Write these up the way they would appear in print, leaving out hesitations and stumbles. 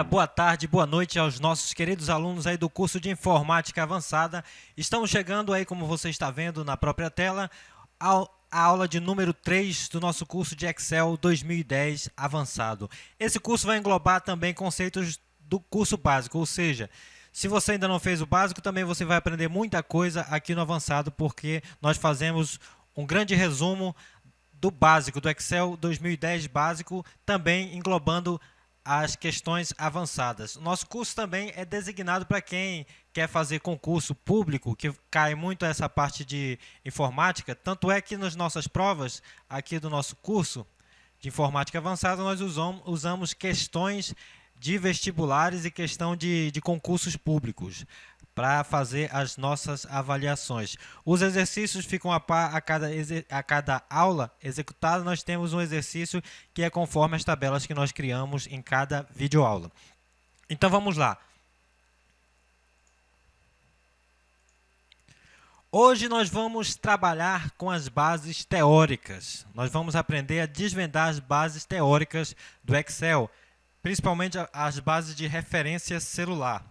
boa tarde, boa noite aos nossos queridos alunos aí do curso de Informática Avançada. Estamos chegando aí, como você está vendo na própria tela, a aula de número 3 do nosso curso de Excel 2010 Avançado. Esse curso vai englobar também conceitos do curso básico, ou seja, se você ainda não fez o básico, também você vai aprender muita coisa aqui no Avançado, porque nós fazemos um grande resumo do básico, do Excel 2010 básico, também englobando as questões avançadas. O nosso curso também é designado para quem quer fazer concurso público, que cai muito essa parte de informática. Tanto é que nas nossas provas aqui do nosso curso de informática avançada, nós usamos questões de vestibulares e questão de concursos públicos para fazer as nossas avaliações. Os exercícios ficam a cada aula executada. Nós temos um exercício que é conforme as tabelas que nós criamos em cada videoaula. Então vamos lá. Hoje nós vamos trabalhar com as bases teóricas. Nós vamos aprender a desvendar as bases teóricas do Excel, principalmente as bases de referência celular.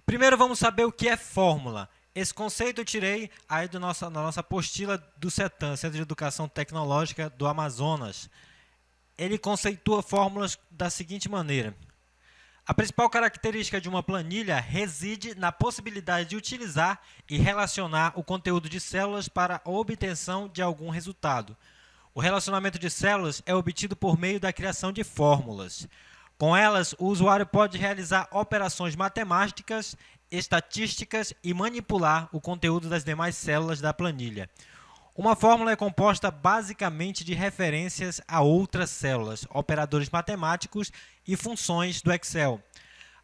Primeiro vamos saber o que é fórmula. Esse conceito eu tirei aí da nossa apostila do CETAM, Centro de Educação Tecnológica do Amazonas. Ele conceitua fórmulas da seguinte maneira. A principal característica de uma planilha reside na possibilidade de utilizar e relacionar o conteúdo de células para a obtenção de algum resultado. O relacionamento de células é obtido por meio da criação de fórmulas. Com elas, o usuário pode realizar operações matemáticas, estatísticas e manipular o conteúdo das demais células da planilha. Uma fórmula é composta basicamente de referências a outras células, operadores matemáticos e funções do Excel.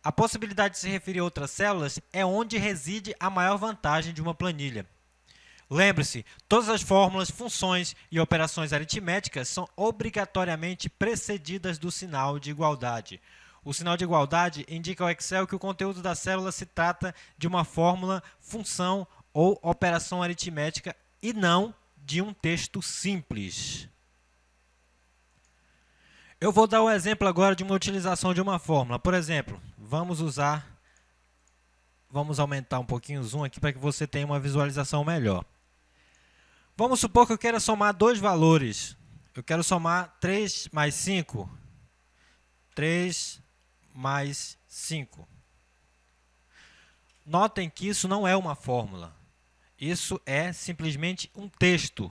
A possibilidade de se referir a outras células é onde reside a maior vantagem de uma planilha. Lembre-se, todas as fórmulas, funções e operações aritméticas são obrigatoriamente precedidas do sinal de igualdade. O sinal de igualdade indica ao Excel que o conteúdo da célula se trata de uma fórmula, função ou operação aritmética e não de um texto simples. Eu vou dar um exemplo agora de uma utilização de uma fórmula. Por exemplo, vamos aumentar um pouquinho o zoom aqui para que você tenha uma visualização melhor. Vamos supor que eu quero somar dois valores. Eu quero somar 3 mais 5. 3 mais 5. Notem que isso não é uma fórmula. Isso é simplesmente um texto.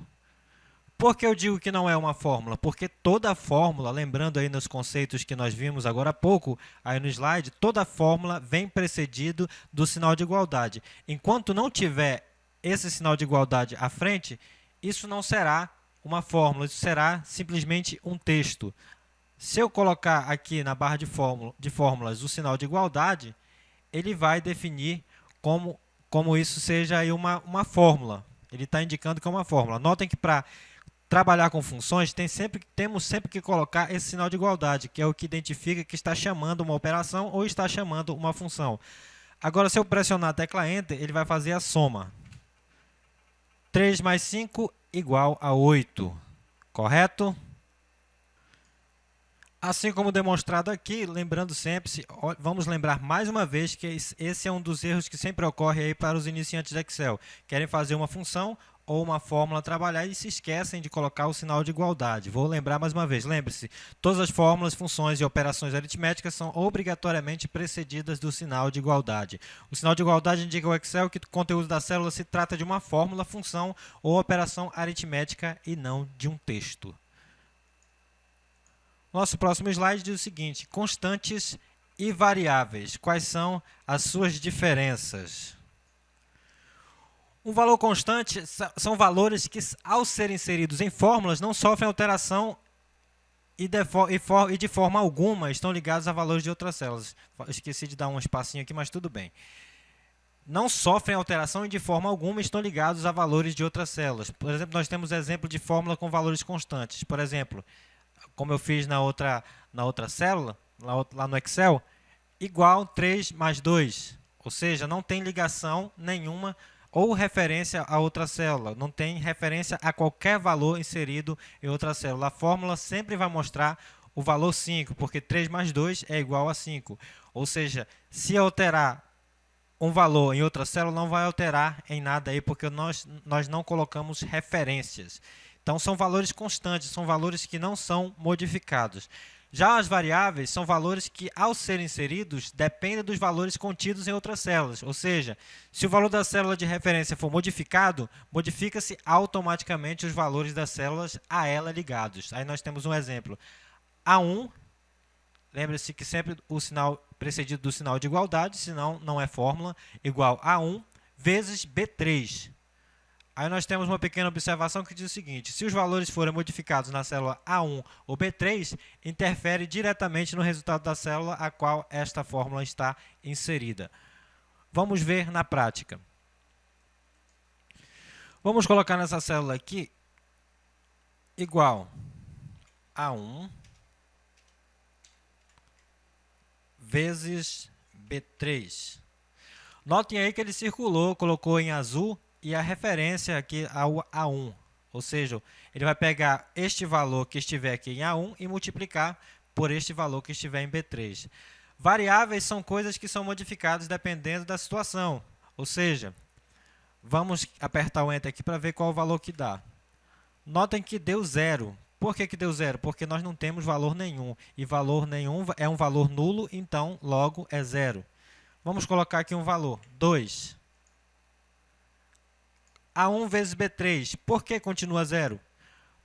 Por que eu digo que não é uma fórmula? Porque toda fórmula, lembrando aí nos conceitos que nós vimos agora há pouco, aí no slide, toda fórmula vem precedido do sinal de igualdade. Enquanto não tiver esse sinal de igualdade à frente, isso não será uma fórmula, isso será simplesmente um texto. Se eu colocar aqui na barra de fórmulas o sinal de igualdade, ele vai definir como isso seja aí uma fórmula. Ele está indicando que é uma fórmula. Notem que para trabalhar com funções, temos sempre que colocar esse sinal de igualdade, que é o que identifica que está chamando uma operação ou está chamando uma função. Agora, se eu pressionar a tecla Enter, ele vai fazer a soma. 3 mais 5 igual a 8, correto? Assim como demonstrado aqui, lembrando sempre, vamos lembrar mais uma vez que esse é um dos erros que sempre ocorre aí para os iniciantes de Excel. Querem fazer uma função ou uma fórmula trabalhar e se esquecem de colocar o sinal de igualdade. Vou lembrar mais uma vez, lembre-se, todas as fórmulas, funções e operações aritméticas são obrigatoriamente precedidas do sinal de igualdade. O sinal de igualdade indica ao Excel que o conteúdo da célula se trata de uma fórmula, função ou operação aritmética e não de um texto. Nosso próximo slide diz o seguinte: constantes e variáveis. Quais são as suas diferenças? Um valor constante são valores que, ao serem inseridos em fórmulas, não sofrem alteração e de forma alguma estão ligados a valores de outras células. Esqueci de dar um espacinho aqui, mas tudo bem. Não sofrem alteração e de forma alguma estão ligados a valores de outras células. Por exemplo, nós temos exemplo de fórmula com valores constantes. Por exemplo, como eu fiz na outra célula, lá no Excel, igual 3 mais 2. Ou seja, não tem ligação nenhuma ou referência a outra célula, não tem referência a qualquer valor inserido em outra célula. A fórmula sempre vai mostrar o valor 5, porque 3 mais 2 é igual a 5. Ou seja, se alterar um valor em outra célula, não vai alterar em nada aí, porque nós não colocamos referências. Então, são valores constantes, são valores que não são modificados. Já as variáveis são valores que, ao serem inseridos, dependem dos valores contidos em outras células. Ou seja, se o valor da célula de referência for modificado, modifica-se automaticamente os valores das células a ela ligados. Aí nós temos um exemplo. A1, lembre-se que sempre o sinal precedido do sinal de igualdade, senão não é fórmula, igual a 1 vezes B3. Aí nós temos uma pequena observação que diz o seguinte: se os valores forem modificados na célula A1 ou B3, interfere diretamente no resultado da célula a qual esta fórmula está inserida. Vamos ver na prática. Vamos colocar nessa célula aqui igual a 1 vezes B3. Notem aí que ele circulou, colocou em azul e a referência aqui ao A1. Ou seja, ele vai pegar este valor que estiver aqui em A1 e multiplicar por este valor que estiver em B3. Variáveis são coisas que são modificadas dependendo da situação. Ou seja, vamos apertar o Enter aqui para ver qual o valor que dá. Notem que deu 0. Por que deu 0? Porque nós não temos valor nenhum. E valor nenhum é um valor nulo, então logo é 0. Vamos colocar aqui um valor, 2. A1 vezes B3. Por que continua 0?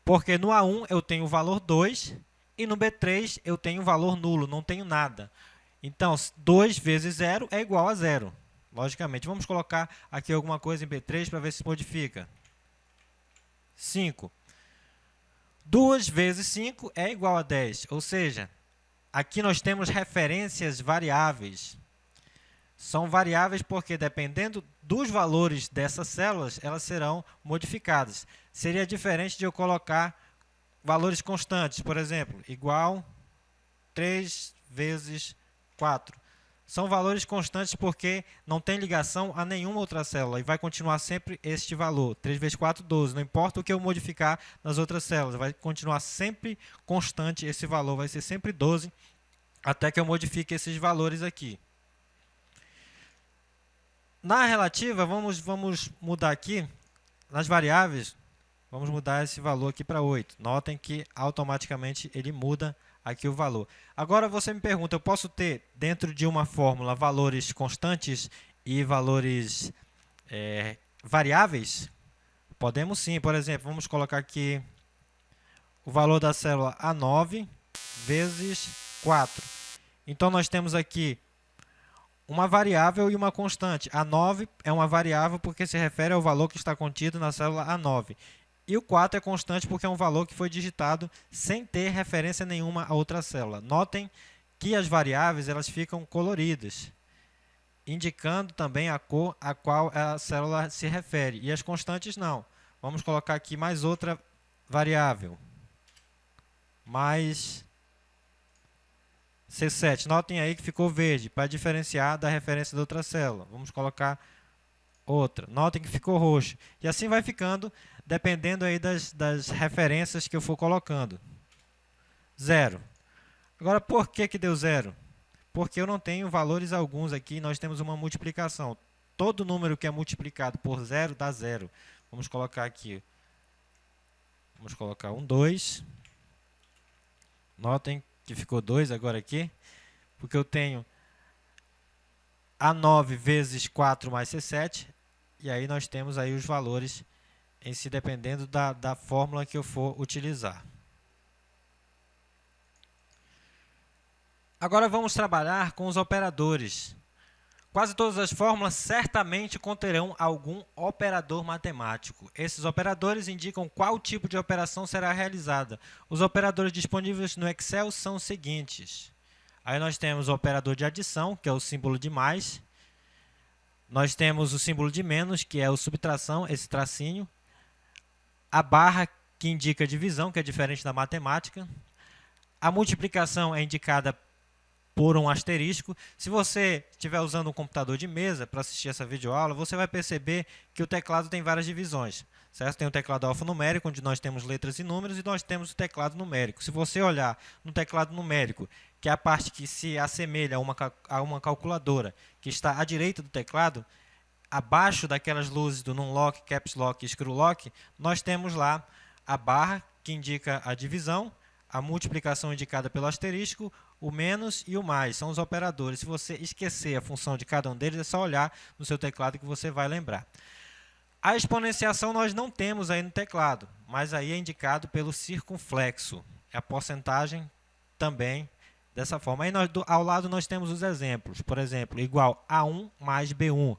Porque no A1 eu tenho o valor 2 e no B3 eu tenho o valor nulo, não tenho nada. Então, 2 vezes 0 é igual a 0. Logicamente, vamos colocar aqui alguma coisa em B3 para ver se modifica. 5. 2 vezes 5 é igual a 10, ou seja, aqui nós temos referências variáveis. São variáveis porque, dependendo dos valores dessas células, elas serão modificadas. Seria diferente de eu colocar valores constantes, por exemplo, igual 3 vezes 4. São valores constantes porque não tem ligação a nenhuma outra célula e vai continuar sempre este valor. 3 vezes 4, 12. Não importa o que eu modificar nas outras células, vai continuar sempre constante esse valor, vai ser sempre 12 até que eu modifique esses valores aqui. Na relativa, vamos mudar aqui, nas variáveis, vamos mudar esse valor aqui para 8. Notem que automaticamente ele muda aqui o valor. Agora você me pergunta, eu posso ter dentro de uma fórmula valores constantes e valores variáveis? Podemos sim. Por exemplo, vamos colocar aqui o valor da célula A9 vezes 4. Então, nós temos aqui uma variável e uma constante. A9 é uma variável porque se refere ao valor que está contido na célula A9. E o 4 é constante porque é um valor que foi digitado sem ter referência nenhuma a outra célula. Notem que as variáveis elas ficam coloridas, indicando também a cor a qual a célula se refere. E as constantes não. Vamos colocar aqui mais outra variável. Mais C7. Notem aí que ficou verde, para diferenciar da referência da outra célula. Vamos colocar outra. Notem que ficou roxo. E assim vai ficando, dependendo aí das referências que eu for colocando. 0. Agora, por que deu 0? Porque eu não tenho valores alguns aqui, nós temos uma multiplicação. Todo número que é multiplicado por 0 dá 0. Vamos colocar aqui. Vamos colocar 2. Notem que ficou 2 agora aqui, porque eu tenho A9 vezes 4 mais C7, e aí nós temos aí os valores em si, dependendo da fórmula que eu for utilizar. Agora vamos trabalhar com os operadores. Quase todas as fórmulas certamente conterão algum operador matemático. Esses operadores indicam qual tipo de operação será realizada. Os operadores disponíveis no Excel são os seguintes. Aí nós temos o operador de adição, que é o símbolo de mais. Nós temos o símbolo de menos, que é o subtração, esse tracinho. A barra, que indica divisão, que é diferente da matemática. A multiplicação é indicada por um asterisco. Se você estiver usando um computador de mesa para assistir essa videoaula, você vai perceber que o teclado tem várias divisões. certo? Tem o teclado alfanumérico, onde nós temos letras e números, e nós temos o teclado numérico. Se você olhar no teclado numérico, que é a parte que se assemelha a uma calculadora, que está à direita do teclado, abaixo daquelas luzes do Numlock, Caps Lock e Screw Lock, nós temos lá a barra, que indica a divisão, a multiplicação indicada pelo asterisco, o menos e o mais, são os operadores. Se você esquecer a função de cada um deles, é só olhar no seu teclado que você vai lembrar. A exponenciação nós não temos aí no teclado, mas aí é indicado pelo circunflexo. É a porcentagem também dessa forma. Aí ao lado nós temos os exemplos. Por exemplo, igual a 1 mais B1.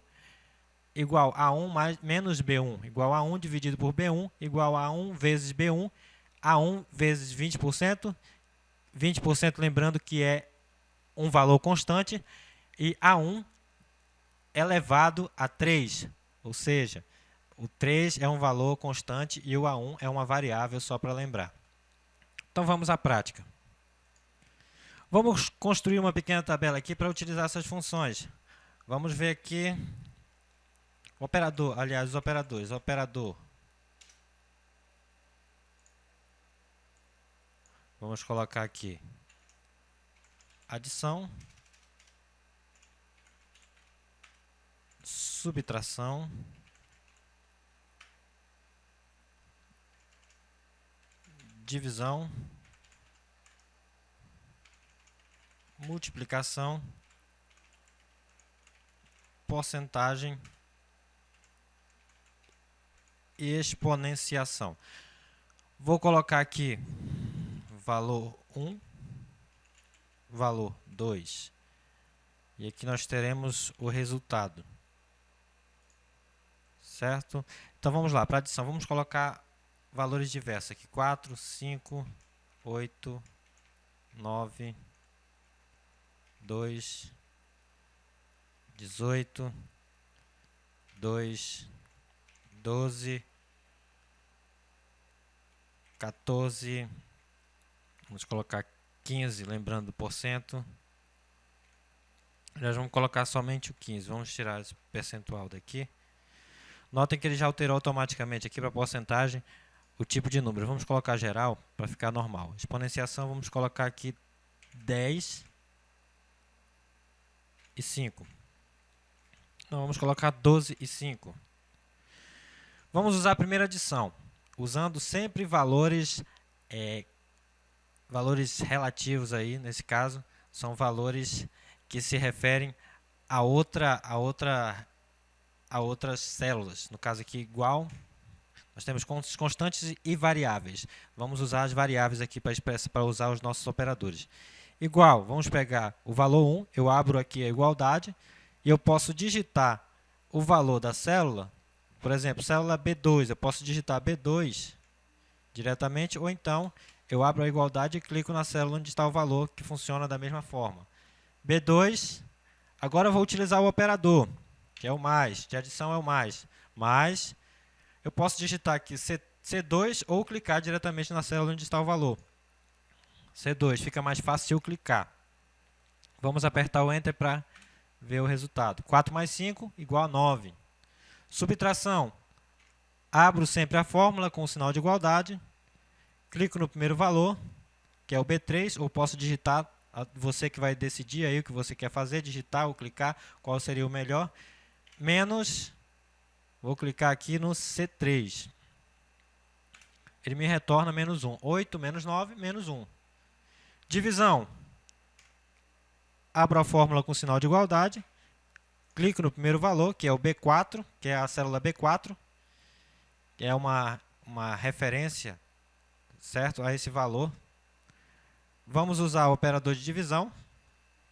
Igual a 1 menos B1. Igual a 1 dividido por B1. Igual a 1 vezes B1. A1 vezes 20%. 20% lembrando que é um valor constante. E A1 elevado a 3. Ou seja, o 3 é um valor constante e o A1 é uma variável, só para lembrar. Então vamos à prática. Vamos construir uma pequena tabela aqui para utilizar essas funções. Vamos ver aqui o operador, aliás, os operadores. Operador. Vamos colocar aqui adição, subtração, divisão, multiplicação, porcentagem e exponenciação. Vou colocar aqui valor 1, valor 2. E aqui nós teremos o resultado. Certo? Então vamos lá, para adição, vamos colocar valores diversos aqui. 4, 5, 8, 9, 2, 18, 2, 12, 14, vamos colocar 15, lembrando do porcento. Nós vamos colocar somente o 15, vamos tirar esse percentual daqui. Notem que ele já alterou automaticamente aqui para a porcentagem o tipo de número. Vamos colocar geral para ficar normal. Exponenciação, vamos colocar aqui 10 e 5. Então, vamos colocar 12 e 5. Vamos usar a primeira adição, usando sempre valores relativos aí, nesse caso, são valores que se referem a outras células. No caso aqui, igual, nós temos constantes e variáveis. Vamos usar as variáveis aqui para usar os nossos operadores. Igual, vamos pegar o valor 1, eu abro aqui a igualdade, e eu posso digitar o valor da célula, por exemplo, célula B2, eu posso digitar B2 diretamente, ou então eu abro a igualdade e clico na célula onde está o valor, que funciona da mesma forma. B2, agora eu vou utilizar o operador, que é o mais, de adição é o mais. Mas eu posso digitar aqui C2 ou clicar diretamente na célula onde está o valor. C2, fica mais fácil se eu clicar. Vamos apertar o Enter para ver o resultado. 4 mais 5 igual a 9. Subtração. Abro sempre a fórmula com o sinal de igualdade. Clico no primeiro valor, que é o B3, ou posso digitar, você que vai decidir aí o que você quer fazer, digitar ou clicar, qual seria o melhor. Menos, vou clicar aqui no C3. Ele me retorna menos 1. 8 menos 9, menos 1. Divisão. Abro a fórmula com sinal de igualdade. Clico no primeiro valor, que é o B4, que é a célula B4. Que é uma referência, certo, a esse valor. Vamos usar o operador de divisão.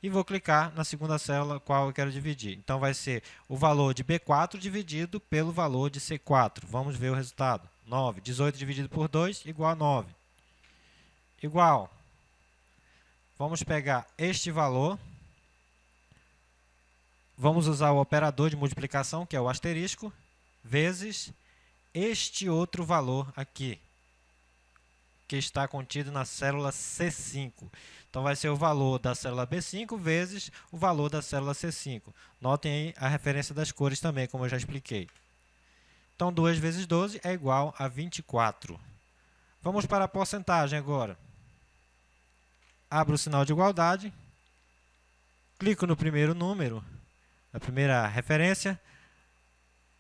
E vou clicar na segunda célula qual eu quero dividir. Então vai ser o valor de B4 dividido pelo valor de C4. Vamos ver o resultado. 9. 18 dividido por 2 igual a 9. Igual. Vamos pegar este valor. Vamos usar o operador de multiplicação, que é o asterisco, vezes este outro valor aqui, que está contido na célula C5. Então, vai ser o valor da célula B5 vezes o valor da célula C5. Notem aí a referência das cores também, como eu já expliquei. Então, Então, 2 vezes 12 é igual a 24. Vamos para a porcentagem agora. Abro o sinal de igualdade. Clico no primeiro número, na primeira referência.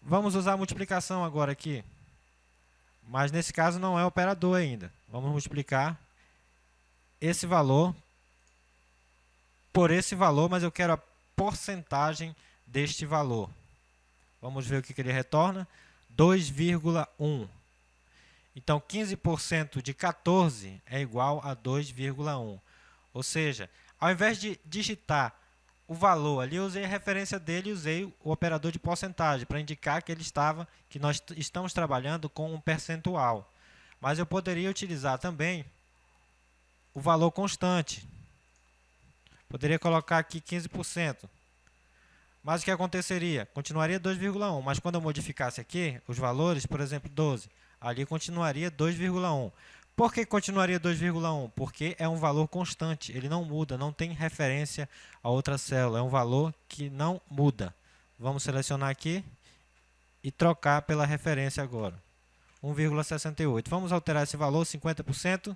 Vamos usar a multiplicação agora aqui. Mas, nesse caso, não é operador ainda. Vamos multiplicar esse valor por esse valor, mas eu quero a porcentagem deste valor. Vamos ver o que ele retorna. 2,1. Então, 15% de 14 é igual a 2,1. Ou seja, ao invés de digitar o valor ali, eu usei a referência dele e usei o operador de porcentagem para indicar que nós estamos trabalhando com um percentual. Mas eu poderia utilizar também o valor constante. Poderia colocar aqui 15%. Mas o que aconteceria? Continuaria 2,1, mas quando eu modificasse aqui os valores, por exemplo, 12, ali continuaria 2,1. Por que continuaria 2,1? Porque é um valor constante, ele não muda, não tem referência a outra célula, é um valor que não muda. Vamos selecionar aqui e trocar pela referência agora. 1,68. Vamos alterar esse valor, 50%.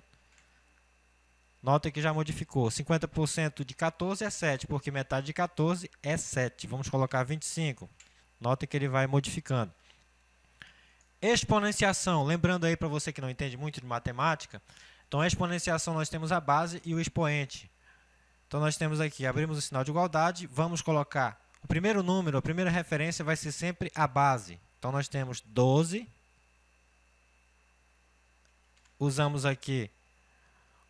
Notem que já modificou. 50% de 14 é 7, porque metade de 14 é 7. Vamos colocar 25. Notem que ele vai modificando. Exponenciação. Lembrando aí para você que não entende muito de matemática, então a exponenciação nós temos a base e o expoente. Então nós temos aqui, abrimos o sinal de igualdade, vamos colocar o primeiro número, a primeira referência vai ser sempre a base. Então nós temos 12. Usamos aqui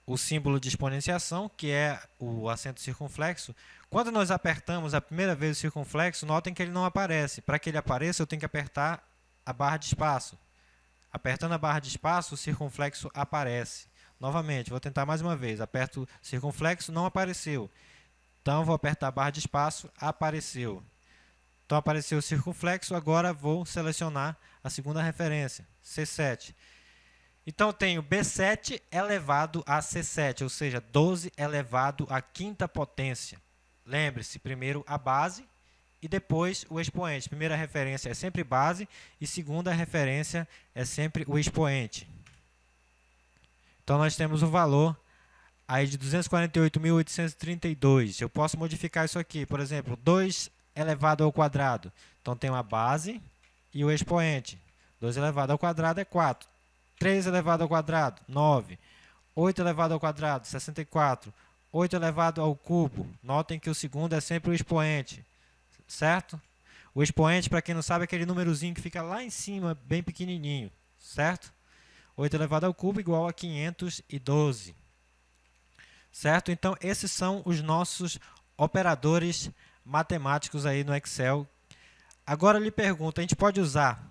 o símbolo de exponenciação, que é o acento circunflexo. Quando nós apertamos a primeira vez o circunflexo, notem que ele não aparece. Para que ele apareça, eu tenho que apertar a barra de espaço. Apertando a barra de espaço, o circunflexo aparece. Novamente, vou tentar mais uma vez. Aperto o circunflexo, não apareceu. Então, vou apertar a barra de espaço, apareceu. Então, apareceu o circunflexo, agora vou selecionar a segunda referência, C7. Então, eu tenho B7 elevado a C7, ou seja, 12 elevado à quinta potência. Lembre-se, primeiro a base e depois o expoente. Primeira referência é sempre base e segunda referência é sempre o expoente. Então, nós temos o valor aí de 248.832. Eu posso modificar isso aqui, por exemplo, 2 elevado ao quadrado. Então, tenho a base e o expoente. 2 elevado ao quadrado é 4. 3 elevado ao quadrado, 9. 8 elevado ao quadrado, 64. 8 elevado ao cubo. Notem que o segundo é sempre o expoente, certo? O expoente, para quem não sabe, é aquele númerozinho que fica lá em cima, bem pequenininho, certo? 8 elevado ao cubo igual a 512. Certo? Então, esses são os nossos operadores matemáticos aí no Excel. Agora, eu lhe pergunto, a gente pode usar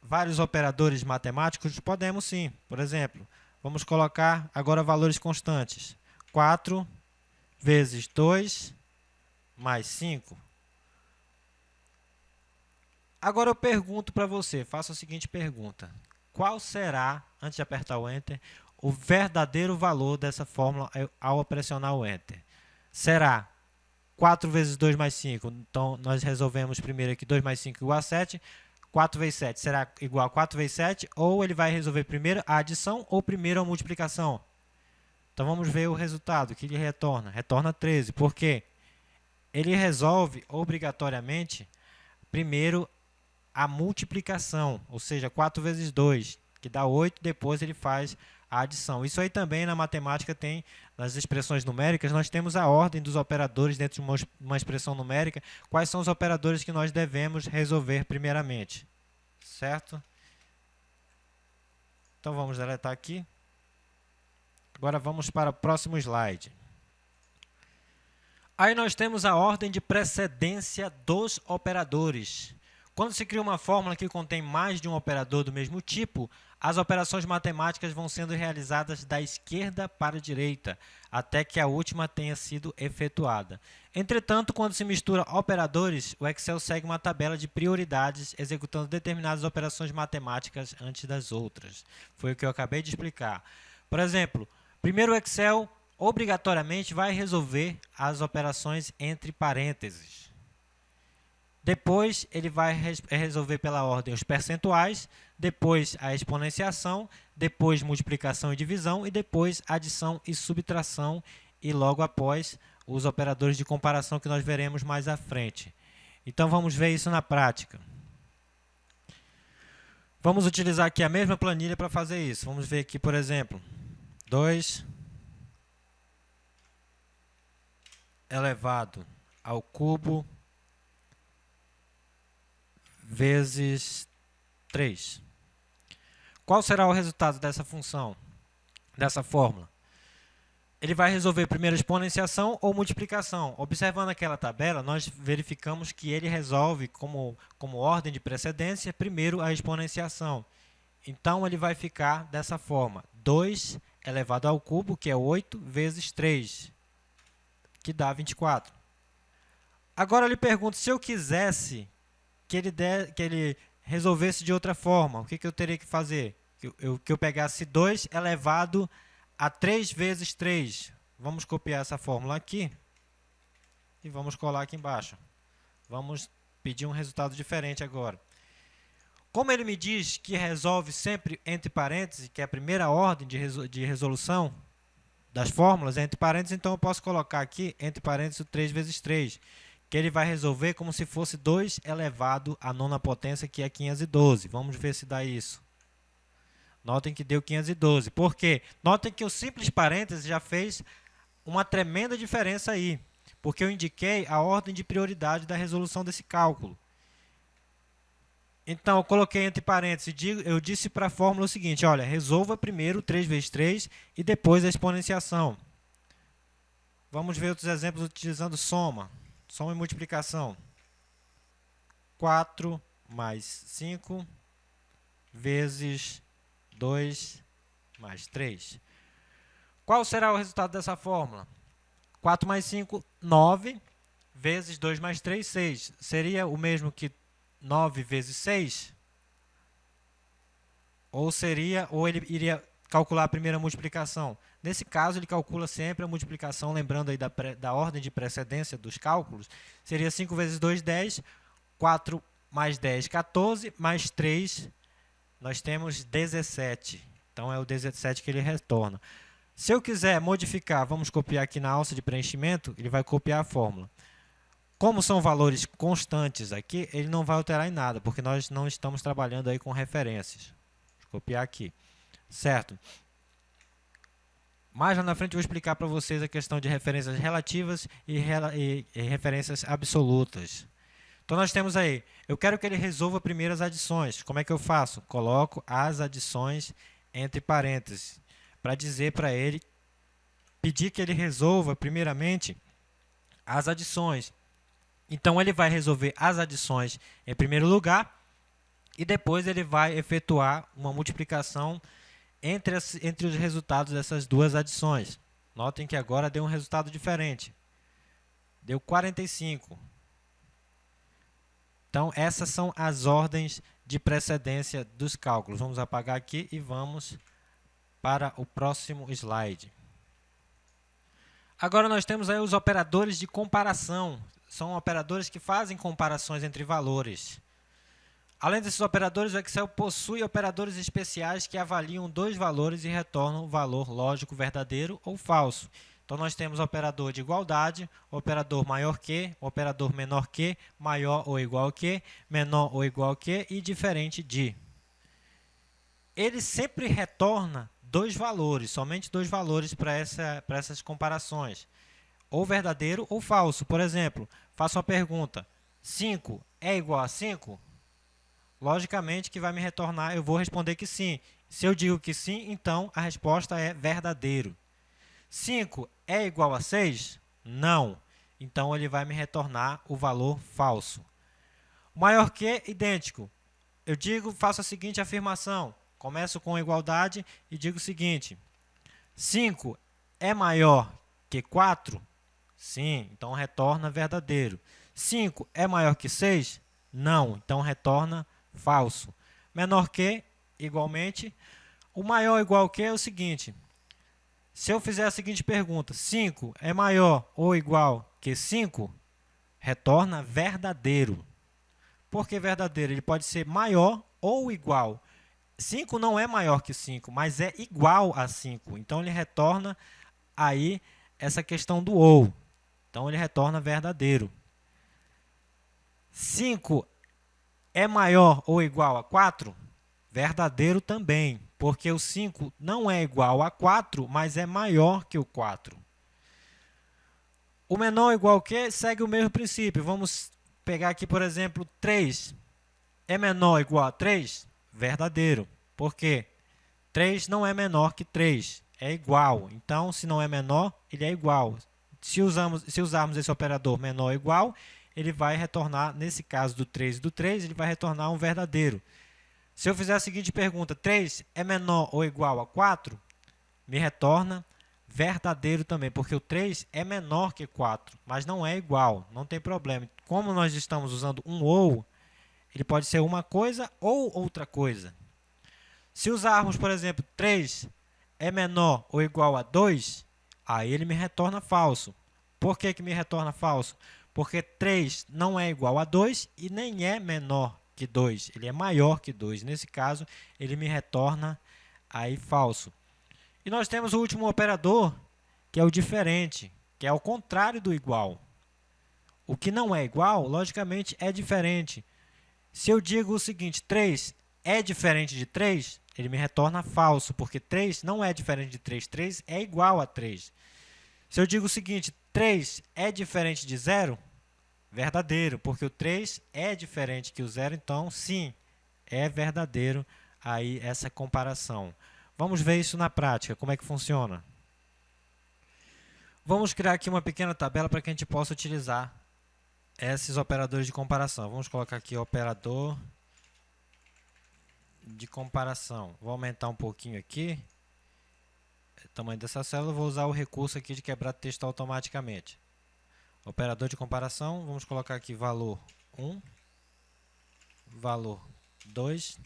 vários operadores matemáticos? Podemos sim. Por exemplo, vamos colocar agora valores constantes. 4 vezes 2 mais 5. Agora eu pergunto para você, faça a seguinte pergunta. Qual será, antes de apertar o Enter, o verdadeiro valor dessa fórmula ao pressionar o Enter? Será 4 vezes 2 mais 5. Então, nós resolvemos primeiro aqui 2 mais 5 igual a 7. 4 vezes 7 será igual a 4 vezes 7, ou ele vai resolver primeiro a adição ou primeiro a multiplicação. Então, vamos ver o resultado, que ele retorna. Retorna 13, por quê? Ele resolve obrigatoriamente primeiro a multiplicação, ou seja, 4 vezes 2, que dá 8, depois ele faz a adição. Isso aí também na matemática tem, nas expressões numéricas, nós temos a ordem dos operadores dentro de uma expressão numérica, quais são os operadores que nós devemos resolver primeiramente, certo? Então, vamos deletar aqui. Agora, vamos para o próximo slide. Aí nós temos a ordem de precedência dos operadores. Quando se cria uma fórmula que contém mais de um operador do mesmo tipo, as operações matemáticas vão sendo realizadas da esquerda para a direita, até que a última tenha sido efetuada. Entretanto, quando se mistura operadores, o Excel segue uma tabela de prioridades, executando determinadas operações matemáticas antes das outras. Foi o que eu acabei de explicar. Por exemplo, primeiro o Excel obrigatoriamente vai resolver as operações entre parênteses. Depois, ele vai resolver pela ordem os percentuais, depois a exponenciação, depois multiplicação e divisão, e depois adição e subtração, e logo após os operadores de comparação que nós veremos mais à frente. Então, vamos ver isso na prática. Vamos utilizar aqui a mesma planilha para fazer isso. Vamos ver aqui, por exemplo, 2 elevado ao cubo vezes 3. Qual será o resultado dessa função, dessa fórmula? Ele vai resolver primeiro exponenciação ou multiplicação. Observando aquela tabela, nós verificamos que ele resolve como ordem de precedência primeiro a exponenciação. Então, ele vai ficar dessa forma. 2 elevado ao cubo, que é 8, vezes 3, que dá 24. Agora, eu lhe pergunto, se eu quisesse que ele resolvesse de outra forma, o que eu teria que fazer? Que eu pegasse 2 elevado a 3 vezes 3. Vamos copiar essa fórmula aqui e vamos colar aqui embaixo. Vamos pedir um resultado diferente agora. Como ele me diz que resolve sempre entre parênteses, que é a primeira ordem de resolução das fórmulas, é entre parênteses, então eu posso colocar aqui entre parênteses o 3 vezes 3, que ele vai resolver como se fosse 2 elevado à nona potência, que é 512. Vamos ver se dá isso. Notem que deu 512. Por quê? Notem que o simples parênteses já fez uma tremenda diferença aí, porque eu indiquei a ordem de prioridade da resolução desse cálculo. Então, eu coloquei entre parênteses, eu disse para a fórmula o seguinte, olha, resolva primeiro 3 vezes 3 e depois a exponenciação. Vamos ver outros exemplos utilizando soma e multiplicação. 4 mais 5 vezes 2 mais 3. Qual será o resultado dessa fórmula? 4 mais 5, 9, vezes 2 mais 3, 6. Seria o mesmo que 9 vezes 6? Ou ele iria calcular a primeira multiplicação? Nesse caso, ele calcula sempre a multiplicação, lembrando aí da ordem de precedência dos cálculos. Seria 5 vezes 2, 10, 4 mais 10, 14, mais 3, nós temos 17. Então, é o 17 que ele retorna. Se eu quiser modificar, vamos copiar aqui na alça de preenchimento, ele vai copiar a fórmula. Como são valores constantes aqui, ele não vai alterar em nada, porque nós não estamos trabalhando aí com referências. Vou copiar aqui. Certo? Mais lá na frente eu vou explicar para vocês a questão de referências relativas e referências absolutas. Então, nós temos aí, eu quero que ele resolva primeiro as adições. Como é que eu faço? Coloco as adições entre parênteses, para dizer para ele, pedir que ele resolva primeiramente as adições. Então, ele vai resolver as adições em primeiro lugar e depois ele vai efetuar uma multiplicação entre os resultados dessas duas adições. Notem que agora deu um resultado diferente. Deu 45. Então, essas são as ordens de precedência dos cálculos. Vamos apagar aqui e vamos para o próximo slide. Agora, nós temos aí os operadores de comparação. São operadores que fazem comparações entre valores. Além desses operadores, o Excel possui operadores especiais que avaliam dois valores e retornam o valor lógico verdadeiro ou falso. Então, nós temos o operador de igualdade, o operador maior que, o operador menor que, maior ou igual que, menor ou igual que e diferente de. Ele sempre retorna dois valores, somente dois valores para essas comparações. Ou verdadeiro ou falso. Por exemplo, faço uma pergunta, 5 é igual a 5? Logicamente que vai me retornar, eu vou responder que sim. Se eu digo que sim, então a resposta é verdadeiro. 5 é igual a 6? Não. Então, ele vai me retornar o valor falso. Maior que, idêntico. Eu faço a seguinte afirmação. Começo com igualdade e digo o seguinte. 5 é maior que 4? Sim, então retorna verdadeiro. 5 é maior que 6? Não, então retorna falso. Menor que, igualmente. O maior ou igual que é o seguinte. Se eu fizer a seguinte pergunta, 5 é maior ou igual que 5? Retorna verdadeiro. Por que verdadeiro? Ele pode ser maior ou igual. 5 não é maior que 5, mas é igual a 5. Então, ele retorna aí essa questão do ou. Então, ele retorna verdadeiro. 5 é maior ou igual a 4? Verdadeiro também, porque o 5 não é igual a 4, mas é maior que o 4. O menor ou igual que segue o mesmo princípio. Vamos pegar aqui, por exemplo, 3. É menor ou igual a 3? Verdadeiro. Por quê? 3 não é menor que 3. É igual. Então, se não é menor, ele é igual. Se usarmos esse operador menor ou igual, ele vai retornar, nesse caso do 3 e do 3, ele vai retornar um verdadeiro. Se eu fizer a seguinte pergunta, 3 é menor ou igual a 4? Me retorna verdadeiro também, porque o 3 é menor que 4, mas não é igual, não tem problema. Como nós estamos usando um ou, ele pode ser uma coisa ou outra coisa. Se usarmos, por exemplo, 3 é menor ou igual a 2, aí ele me retorna falso. Por que que me retorna falso? Porque 3 não é igual a 2 e nem é menor que 2, ele é maior que 2. Nesse caso, ele me retorna aí falso. E nós temos o último operador, que é o diferente, que é o contrário do igual. O que não é igual, logicamente, é diferente. Se eu digo o seguinte, 3 é diferente de 3, ele me retorna falso, porque 3 não é diferente de 3, 3 é igual a 3. Se eu digo o seguinte, 3 é diferente de 0, verdadeiro, porque o 3 é diferente que o 0, então, sim, é verdadeiro aí essa comparação. Vamos ver isso na prática, como é que funciona. Vamos criar aqui uma pequena tabela para que a gente possa utilizar esses operadores de comparação. Vamos colocar aqui operador de comparação. Vou aumentar um pouquinho aqui o tamanho dessa célula. Vou usar o recurso aqui de quebrar texto automaticamente. Operador de comparação, vamos colocar aqui valor 1, valor 2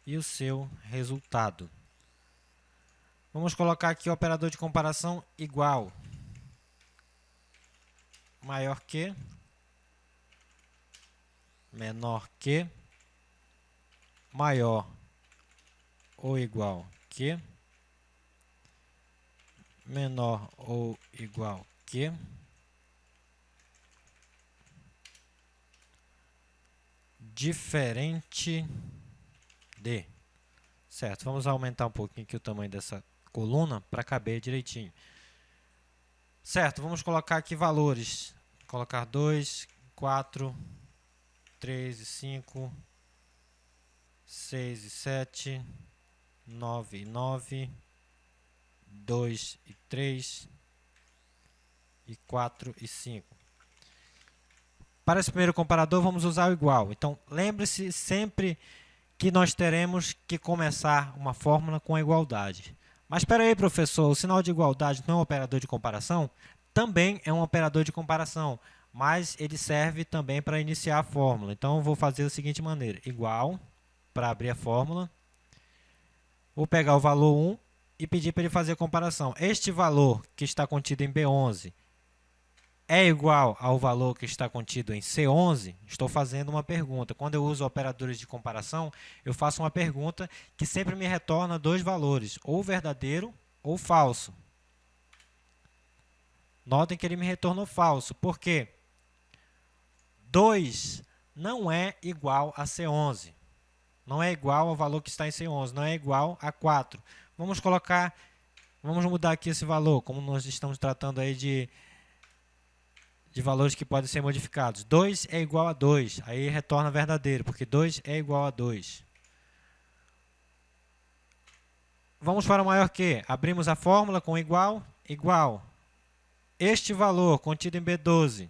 e o seu resultado. Vamos colocar aqui o operador de comparação igual, maior que, menor que, maior ou igual que, menor ou igual que, diferente de. Certo, vamos aumentar um pouquinho aqui o tamanho dessa coluna para caber direitinho. Certo, vamos colocar aqui valores. Vou colocar 2, 4, 3 e 5, 6 e 7, 9 e 9, 2 e 3 e 4 e 5. Para esse primeiro comparador, vamos usar o igual. Então, lembre-se sempre que nós teremos que começar uma fórmula com a igualdade. Mas espera aí, professor, o sinal de igualdade não é um operador de comparação? Também é um operador de comparação, mas ele serve também para iniciar a fórmula. Então, eu vou fazer da seguinte maneira, igual, para abrir a fórmula, vou pegar o valor 1 e pedir para ele fazer a comparação. Este valor que está contido em B11 é igual ao valor que está contido em C11? Estou fazendo uma pergunta. Quando eu uso operadores de comparação, eu faço uma pergunta que sempre me retorna dois valores, ou verdadeiro ou falso. Notem que ele me retornou falso. Por quê? 2 não é igual a C11. Não é igual ao valor que está em C11. Não é igual a 4. Vamos mudar aqui esse valor, como nós estamos tratando aí de valores que podem ser modificados. 2 é igual a 2, aí retorna verdadeiro, porque 2 é igual a 2. Vamos para o maior que. Abrimos a fórmula com igual, igual. Este valor contido em B12,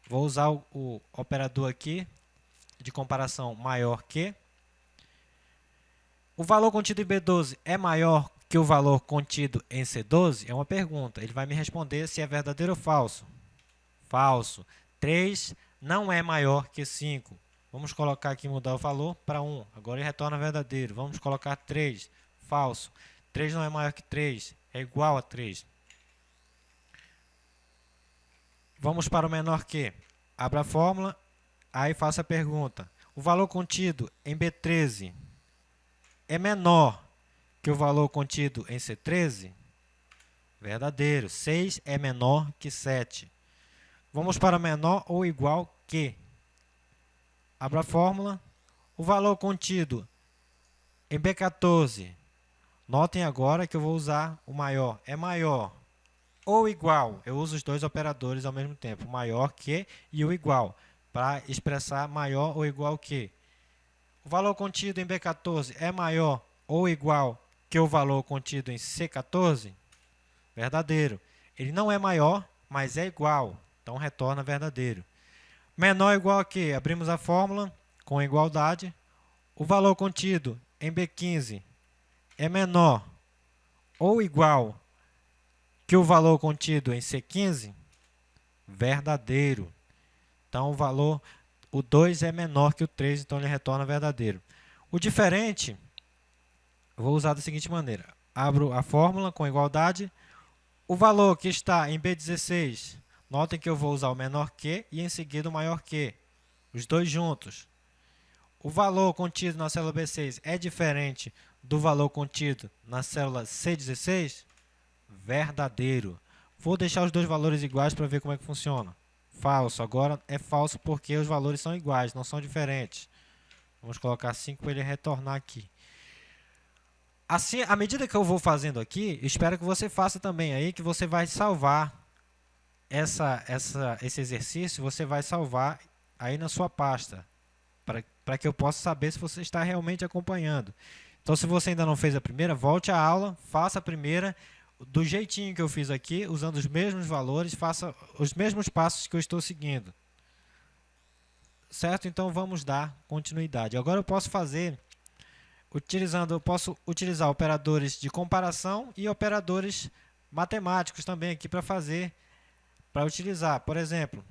vou usar o operador aqui de comparação maior que. O valor contido em B12 é maior que o valor contido em C12? É uma pergunta. Ele vai me responder se é verdadeiro ou falso. Falso. 3 não é maior que 5. Vamos colocar aqui, mudar o valor para 1. Agora ele retorna verdadeiro. Vamos colocar 3. Falso. 3 não é maior que 3. É igual a 3. Vamos para o menor que. Abra a fórmula. Aí faço a pergunta: o valor contido em B13 é menor que o valor contido em C13? Verdadeiro. 6 é menor que 7. Vamos para menor ou igual que. Abro a fórmula. O valor contido em B14. Notem agora que eu vou usar o maior. É maior ou igual. Eu uso os dois operadores ao mesmo tempo. O maior que e o igual. Para expressar maior ou igual que. O valor contido em B14 é maior ou igual que o valor contido em C14? Verdadeiro. Ele não é maior, mas é igual. Então, retorna verdadeiro. Menor ou igual a quê? Abrimos a fórmula com igualdade. O valor contido em B15 é menor ou igual que o valor contido em C15? Verdadeiro. Então, o 2 é menor que o 3, então ele retorna verdadeiro. O diferente, eu vou usar da seguinte maneira. Abro a fórmula com igualdade. O valor que está em B16, notem que eu vou usar o menor que e em seguida o maior que. Os dois juntos. O valor contido na célula B6 é diferente do valor contido na célula C16? Verdadeiro. Vou deixar os dois valores iguais para ver como é que funciona. Falso. Agora é falso porque os valores são iguais, não são diferentes. Vamos colocar 5 para ele retornar aqui. Assim, à medida que eu vou fazendo aqui, espero que você faça também aí, que você vai salvar esse exercício, você vai salvar aí na sua pasta, para que eu possa saber se você está realmente acompanhando. Então, se você ainda não fez a primeira, volte à aula, faça a primeira, do jeitinho que eu fiz aqui, usando os mesmos valores, faça os mesmos passos que eu estou seguindo. Certo? Então, vamos dar continuidade. Agora eu posso utilizar operadores de comparação e operadores matemáticos também aqui para utilizar. Por exemplo,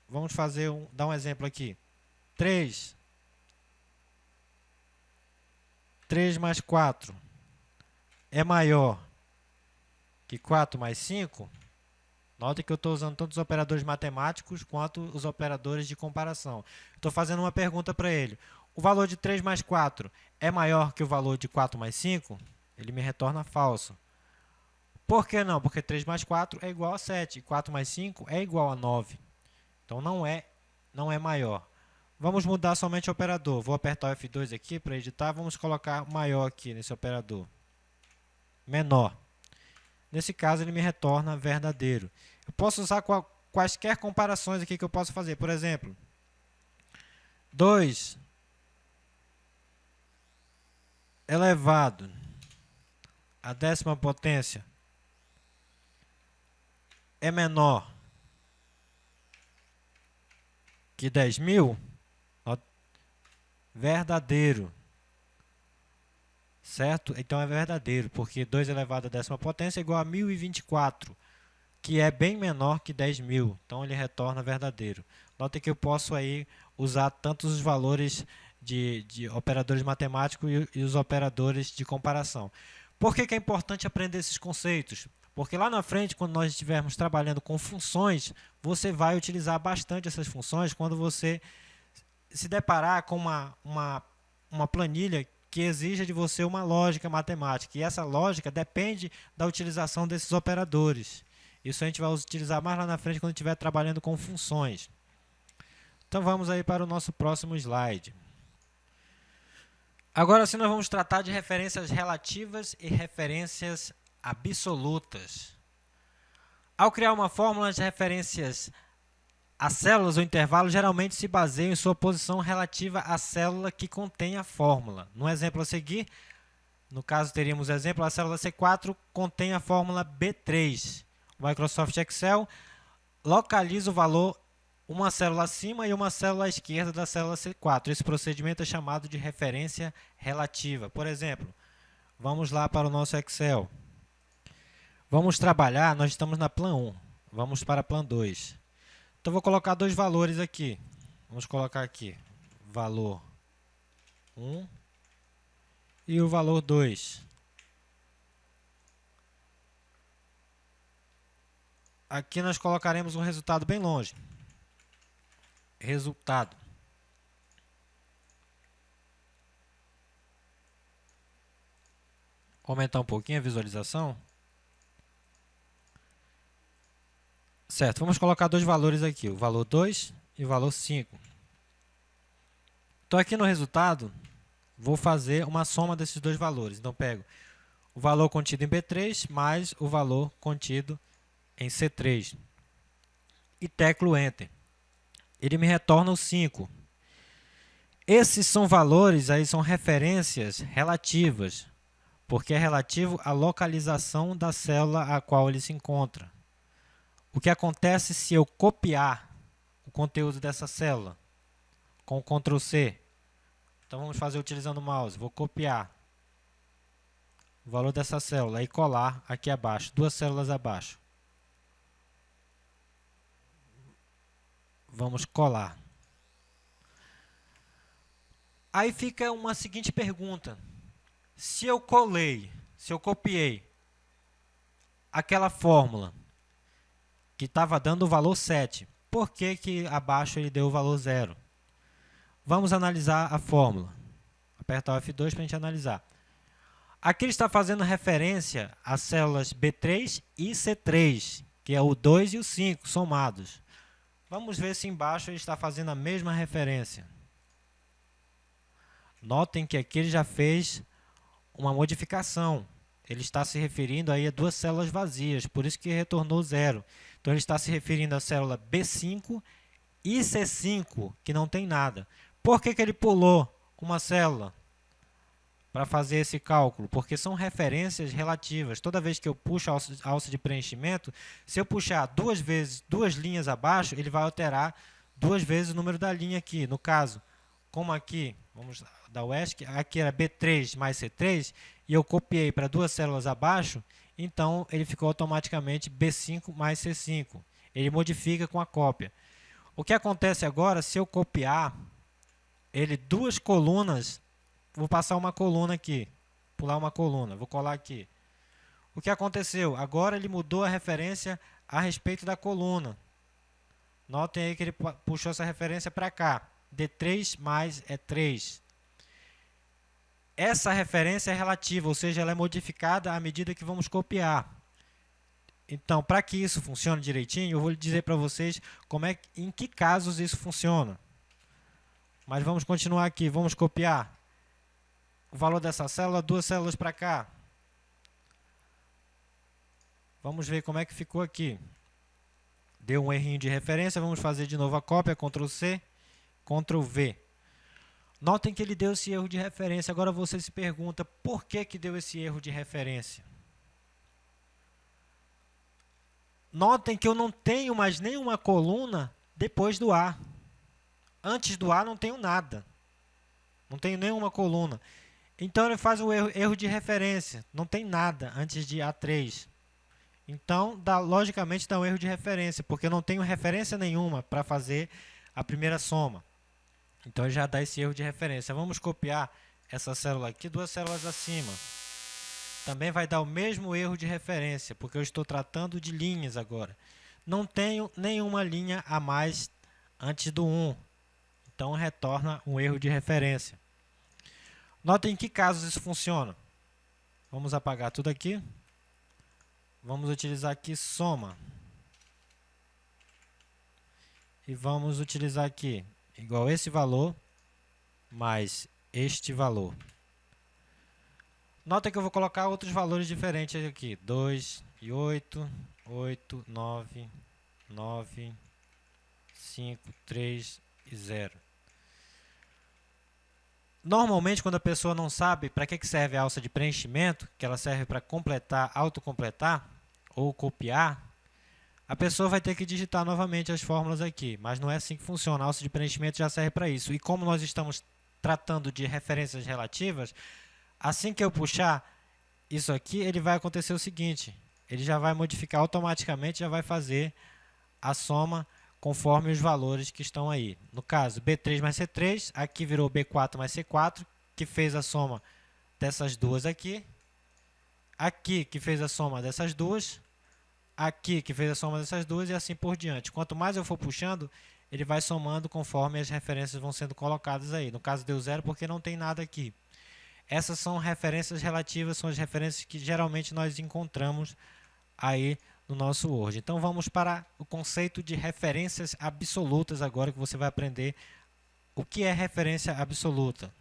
vamos dar um exemplo aqui. 3 mais 4 é maior que 4 mais 5? Note que eu estou usando tanto os operadores matemáticos quanto os operadores de comparação. Estou fazendo uma pergunta para ele. O valor de 3 mais 4 é maior que o valor de 4 mais 5? Ele me retorna falso. Por que não? Porque 3 mais 4 é igual a 7 e 4 mais 5 é igual a 9. Então, não é maior. Vamos mudar somente o operador. Vou apertar o F2 aqui para editar. Vamos colocar maior aqui nesse operador. Menor. Nesse caso, ele me retorna verdadeiro. Eu posso usar quaisquer comparações aqui que eu posso fazer. Por exemplo, 2 elevado à 10ª potência é menor que 10.000? Verdadeiro. Certo? Então é verdadeiro, porque 2 elevado à 10ª potência é igual a 1024, que é bem menor que 10.000. Então ele retorna verdadeiro. Notem que eu posso aí usar tanto os valores de operadores matemáticos e os operadores de comparação. Por que é importante aprender esses conceitos? Porque lá na frente, quando nós estivermos trabalhando com funções, você vai utilizar bastante essas funções quando você se deparar com uma planilha que exija de você uma lógica matemática. E essa lógica depende da utilização desses operadores. Isso a gente vai utilizar mais lá na frente quando estiver trabalhando com funções. Então vamos aí para o nosso próximo slide. Agora sim nós vamos tratar de referências relativas e referências absolutas. Ao criar uma fórmula, as referências a células ou intervalos geralmente se baseiam em sua posição relativa à célula que contém a fórmula. No exemplo a seguir, no caso teríamos o exemplo, a célula C4 contém a fórmula B3. O Microsoft Excel localiza o valor uma célula acima e uma célula à esquerda da célula C4. Esse procedimento é chamado de referência relativa. Por exemplo, vamos lá para o nosso Excel. Vamos trabalhar, nós estamos na plan 1, vamos para a plan 2. Então, vou colocar dois valores aqui. Vamos colocar aqui valor 1 e o valor 2. Aqui nós colocaremos um resultado bem longe. Resultado. Vou aumentar um pouquinho a visualização. Certo, vamos colocar dois valores aqui, o valor 2 e o valor 5. Então aqui no resultado, vou fazer uma soma desses dois valores. Então pego o valor contido em B3 mais o valor contido em C3. E teclo Enter. Ele me retorna o 5. Esses são valores, aí são referências relativas, porque é relativo à localização da célula a qual ele se encontra. O que acontece se eu copiar o conteúdo dessa célula com o Ctrl C? Então vamos fazer utilizando o mouse. Vou copiar o valor dessa célula e colar aqui abaixo, duas células abaixo. Vamos colar. Aí fica uma seguinte pergunta. Se eu copiei aquela fórmula que estava dando o valor 7, por que abaixo ele deu o valor 0? Vamos analisar a fórmula. Aperta o F2 para a gente analisar. Aqui ele está fazendo referência às células B3 e C3, que é o 2 e o 5 somados. Vamos ver se embaixo ele está fazendo a mesma referência. Notem que aqui ele já fez uma modificação. Ele está se referindo aí a duas células vazias, por isso que retornou 0. Então ele está se referindo à célula B5 e C5, que não tem nada. Por que ele pulou uma célula para fazer esse cálculo? Porque são referências relativas. Toda vez que eu puxo a alça de preenchimento, se eu puxar duas vezes, duas linhas abaixo, ele vai alterar duas vezes o número da linha aqui. No caso, como aqui, vamos da UESC, aqui era B3 mais C3, e eu copiei para duas células abaixo, então ele ficou automaticamente B5 mais C5. Ele modifica com a cópia. O que acontece agora, se eu copiar ele duas colunas, vou passar uma coluna aqui, pular uma coluna, vou colar aqui. O que aconteceu? Agora ele mudou a referência a respeito da coluna. Notem aí que ele puxou essa referência para cá. D3 mais é 3. Essa referência é relativa, ou seja, ela é modificada à medida que vamos copiar. Então, para que isso funcione direitinho, eu vou dizer para vocês em que casos isso funciona. Mas vamos continuar aqui, vamos copiar o valor dessa célula, duas células para cá. Vamos ver como é que ficou aqui. Deu um errinho de referência, vamos fazer de novo a cópia, Ctrl C, Ctrl V. Notem que ele deu esse erro de referência. Agora você se pergunta, por que deu esse erro de referência? Notem que eu não tenho mais nenhuma coluna depois do A. Antes do A não tenho nada. Não tenho nenhuma coluna. Então ele faz o erro de referência. Não tem nada antes de A3. Então, logicamente, dá um erro de referência, porque eu não tenho referência nenhuma para fazer a primeira soma. Então, já dá esse erro de referência. Vamos copiar essa célula aqui, duas células acima. Também vai dar o mesmo erro de referência, porque eu estou tratando de linhas agora. Não tenho nenhuma linha a mais antes do 1. Então, retorna um erro de referência. Notem em que casos isso funciona. Vamos apagar tudo aqui. Vamos utilizar aqui soma. E vamos utilizar aqui igual esse valor mais este valor. Nota que eu vou colocar outros valores diferentes aqui. 2 e 8, 8, 9, 9, 5, 3 e 0. Normalmente, quando a pessoa não sabe para que serve a alça de preenchimento, que ela serve para completar, autocompletar ou copiar, a pessoa vai ter que digitar novamente as fórmulas aqui, mas não é assim que funciona. A alça de preenchimento já serve para isso. E como nós estamos tratando de referências relativas, assim que eu puxar isso aqui, ele vai acontecer o seguinte, ele já vai modificar automaticamente, já vai fazer a soma conforme os valores que estão aí. No caso, B3 mais C3, aqui virou B4 mais C4, que fez a soma dessas duas aqui. Aqui, que fez a soma dessas duas. Aqui, que fez a soma dessas duas, e assim por diante. Quanto mais eu for puxando, ele vai somando conforme as referências vão sendo colocadas aí. No caso, deu 0 porque não tem nada aqui. Essas são referências relativas, são as referências que geralmente nós encontramos aí no nosso Word. Então vamos para o conceito de referências absolutas agora, que você vai aprender o que é referência absoluta.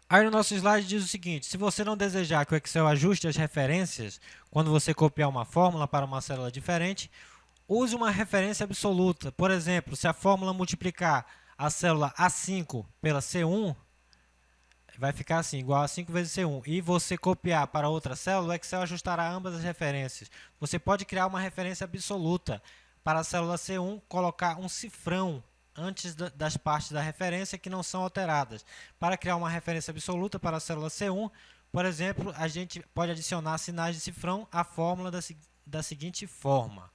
Aí no nosso slide diz o seguinte: se você não desejar que o Excel ajuste as referências quando você copiar uma fórmula para uma célula diferente, use uma referência absoluta. Por exemplo, se a fórmula multiplicar a célula A5 pela C1, vai ficar assim, igual a 5 vezes C1. E você copiar para outra célula, o Excel ajustará ambas as referências. Você pode criar uma referência absoluta para a célula C1, colocar um cifrão antes das partes da referência que não são alteradas. Para criar uma referência absoluta para a célula C1, por exemplo, a gente pode adicionar sinais de cifrão à fórmula da seguinte forma.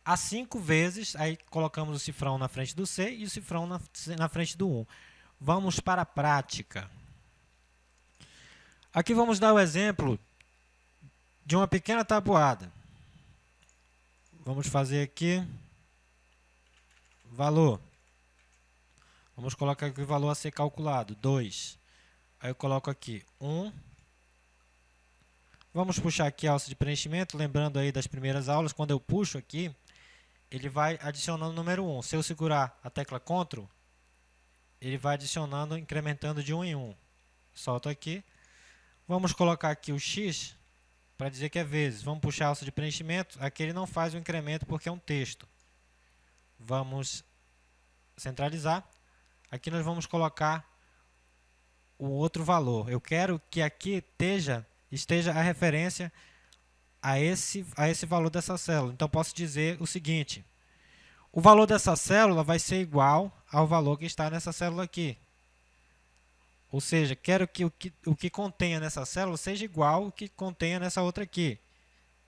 A5 vezes, aí colocamos o cifrão na frente do C e o cifrão na frente do 1. Vamos para a prática. Aqui vamos dar o exemplo de uma pequena tabuada. Vamos fazer aqui valor. Vamos colocar aqui o valor a ser calculado, 2. Aí eu coloco aqui 1. Vamos puxar aqui a alça de preenchimento, lembrando aí das primeiras aulas, quando eu puxo aqui, ele vai adicionando o número 1. Se eu segurar a tecla CTRL, ele vai adicionando, incrementando de 1 em 1. Solto aqui. Vamos colocar aqui o X para dizer que é vezes. Vamos puxar a alça de preenchimento. Aqui ele não faz o incremento porque é um texto. Vamos centralizar. Aqui nós vamos colocar o outro valor. Eu quero que aqui esteja a referência a esse valor dessa célula. Então, posso dizer o seguinte: o valor dessa célula vai ser igual ao valor que está nessa célula aqui. Ou seja, quero que o que contenha nessa célula seja igual ao que contenha nessa outra aqui.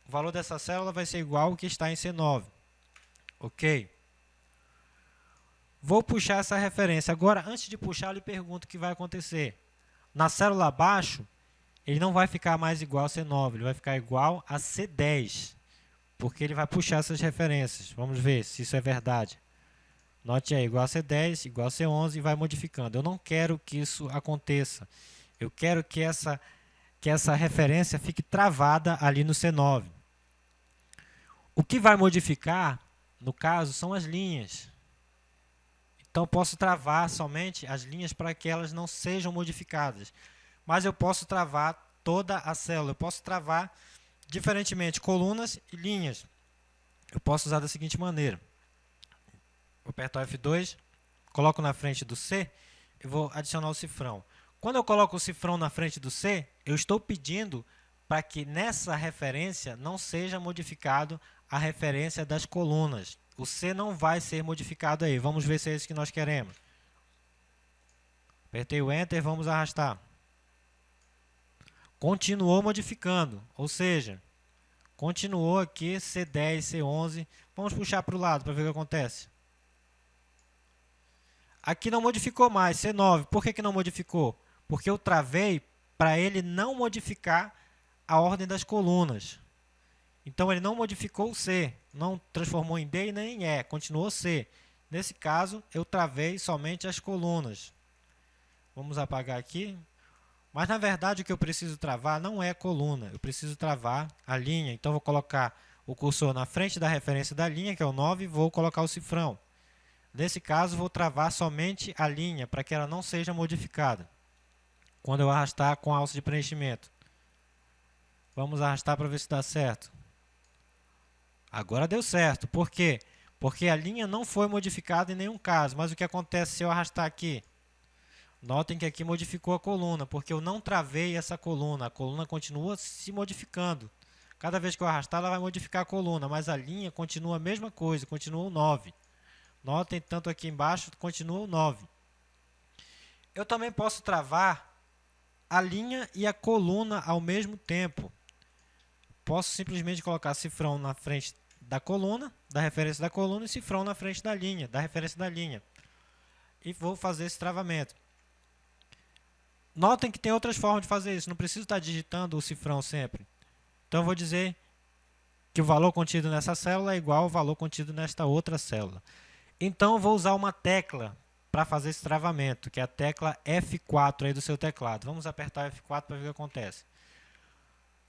O valor dessa célula vai ser igual ao que está em C9. Ok? Vou puxar essa referência. Agora, antes de puxar, eu lhe pergunto o que vai acontecer. Na célula abaixo, ele não vai ficar mais igual a C9, ele vai ficar igual a C10, porque ele vai puxar essas referências. Vamos ver se isso é verdade. Note aí, igual a C10, igual a C11 e vai modificando. Eu não quero que isso aconteça. Eu quero que essa referência fique travada ali no C9. O que vai modificar, no caso, são as linhas. Então, posso travar somente as linhas para que elas não sejam modificadas. Mas eu posso travar toda a célula. Eu posso travar, diferentemente, colunas e linhas. Eu posso usar da seguinte maneira. Vou apertar o F2, coloco na frente do C e vou adicionar o cifrão. Quando eu coloco o cifrão na frente do C, eu estou pedindo para que nessa referência não seja modificado a referência das colunas. O C não vai ser modificado aí. Vamos ver se é isso que nós queremos. Apertei o Enter, vamos arrastar. Continuou modificando, ou seja, continuou aqui C10, C11. Vamos puxar para o lado para ver o que acontece. Aqui não modificou mais, C9. Por que não modificou? Porque eu travei para ele não modificar a ordem das colunas. Então, ele não modificou o C, não transformou em D e nem em E, continuou C. Nesse caso, eu travei somente as colunas. Vamos apagar aqui. Mas, na verdade, o que eu preciso travar não é a coluna, eu preciso travar a linha. Então, vou colocar o cursor na frente da referência da linha, que é o 9, e vou colocar o cifrão. Nesse caso, vou travar somente a linha, para que ela não seja modificada, quando eu arrastar com a alça de preenchimento. Vamos arrastar para ver se dá certo. Agora deu certo. Por quê? Porque a linha não foi modificada em nenhum caso. Mas o que acontece se eu arrastar aqui? Notem que aqui modificou a coluna, porque eu não travei essa coluna. A coluna continua se modificando. Cada vez que eu arrastar, ela vai modificar a coluna, mas a linha continua a mesma coisa, continua o 9. Notem, tanto aqui embaixo, continua o 9. Eu também posso travar a linha e a coluna ao mesmo tempo. Posso simplesmente colocar cifrão na frente da coluna, da referência da coluna, e cifrão na frente da linha, da referência da linha. E vou fazer esse travamento. Notem que tem outras formas de fazer isso, não preciso estar digitando o cifrão sempre. Então, eu vou dizer que o valor contido nessa célula é igual ao valor contido nesta outra célula. Então, eu vou usar uma tecla para fazer esse travamento, que é a tecla F4 aí do seu teclado. Vamos apertar F4 para ver o que acontece.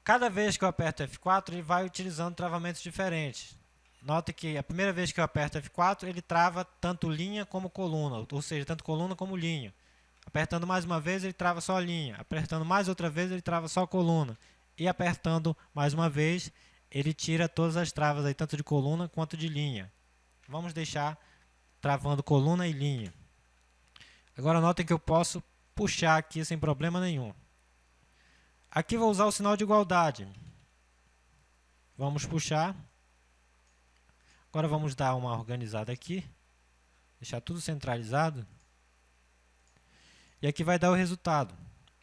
Cada vez que eu aperto F4, ele vai utilizando travamentos diferentes. Note que a primeira vez que eu aperto F4, ele trava tanto linha como coluna, ou seja, tanto coluna como linha. Apertando mais uma vez, ele trava só a linha. Apertando mais outra vez, ele trava só a coluna. E apertando mais uma vez, ele tira todas as travas, aí, tanto de coluna quanto de linha. Vamos deixar travando coluna e linha. Agora notem que eu posso puxar aqui sem problema nenhum. Aqui vou usar o sinal de igualdade. Vamos puxar. Agora vamos dar uma organizada aqui. Deixar tudo centralizado. E aqui vai dar o resultado.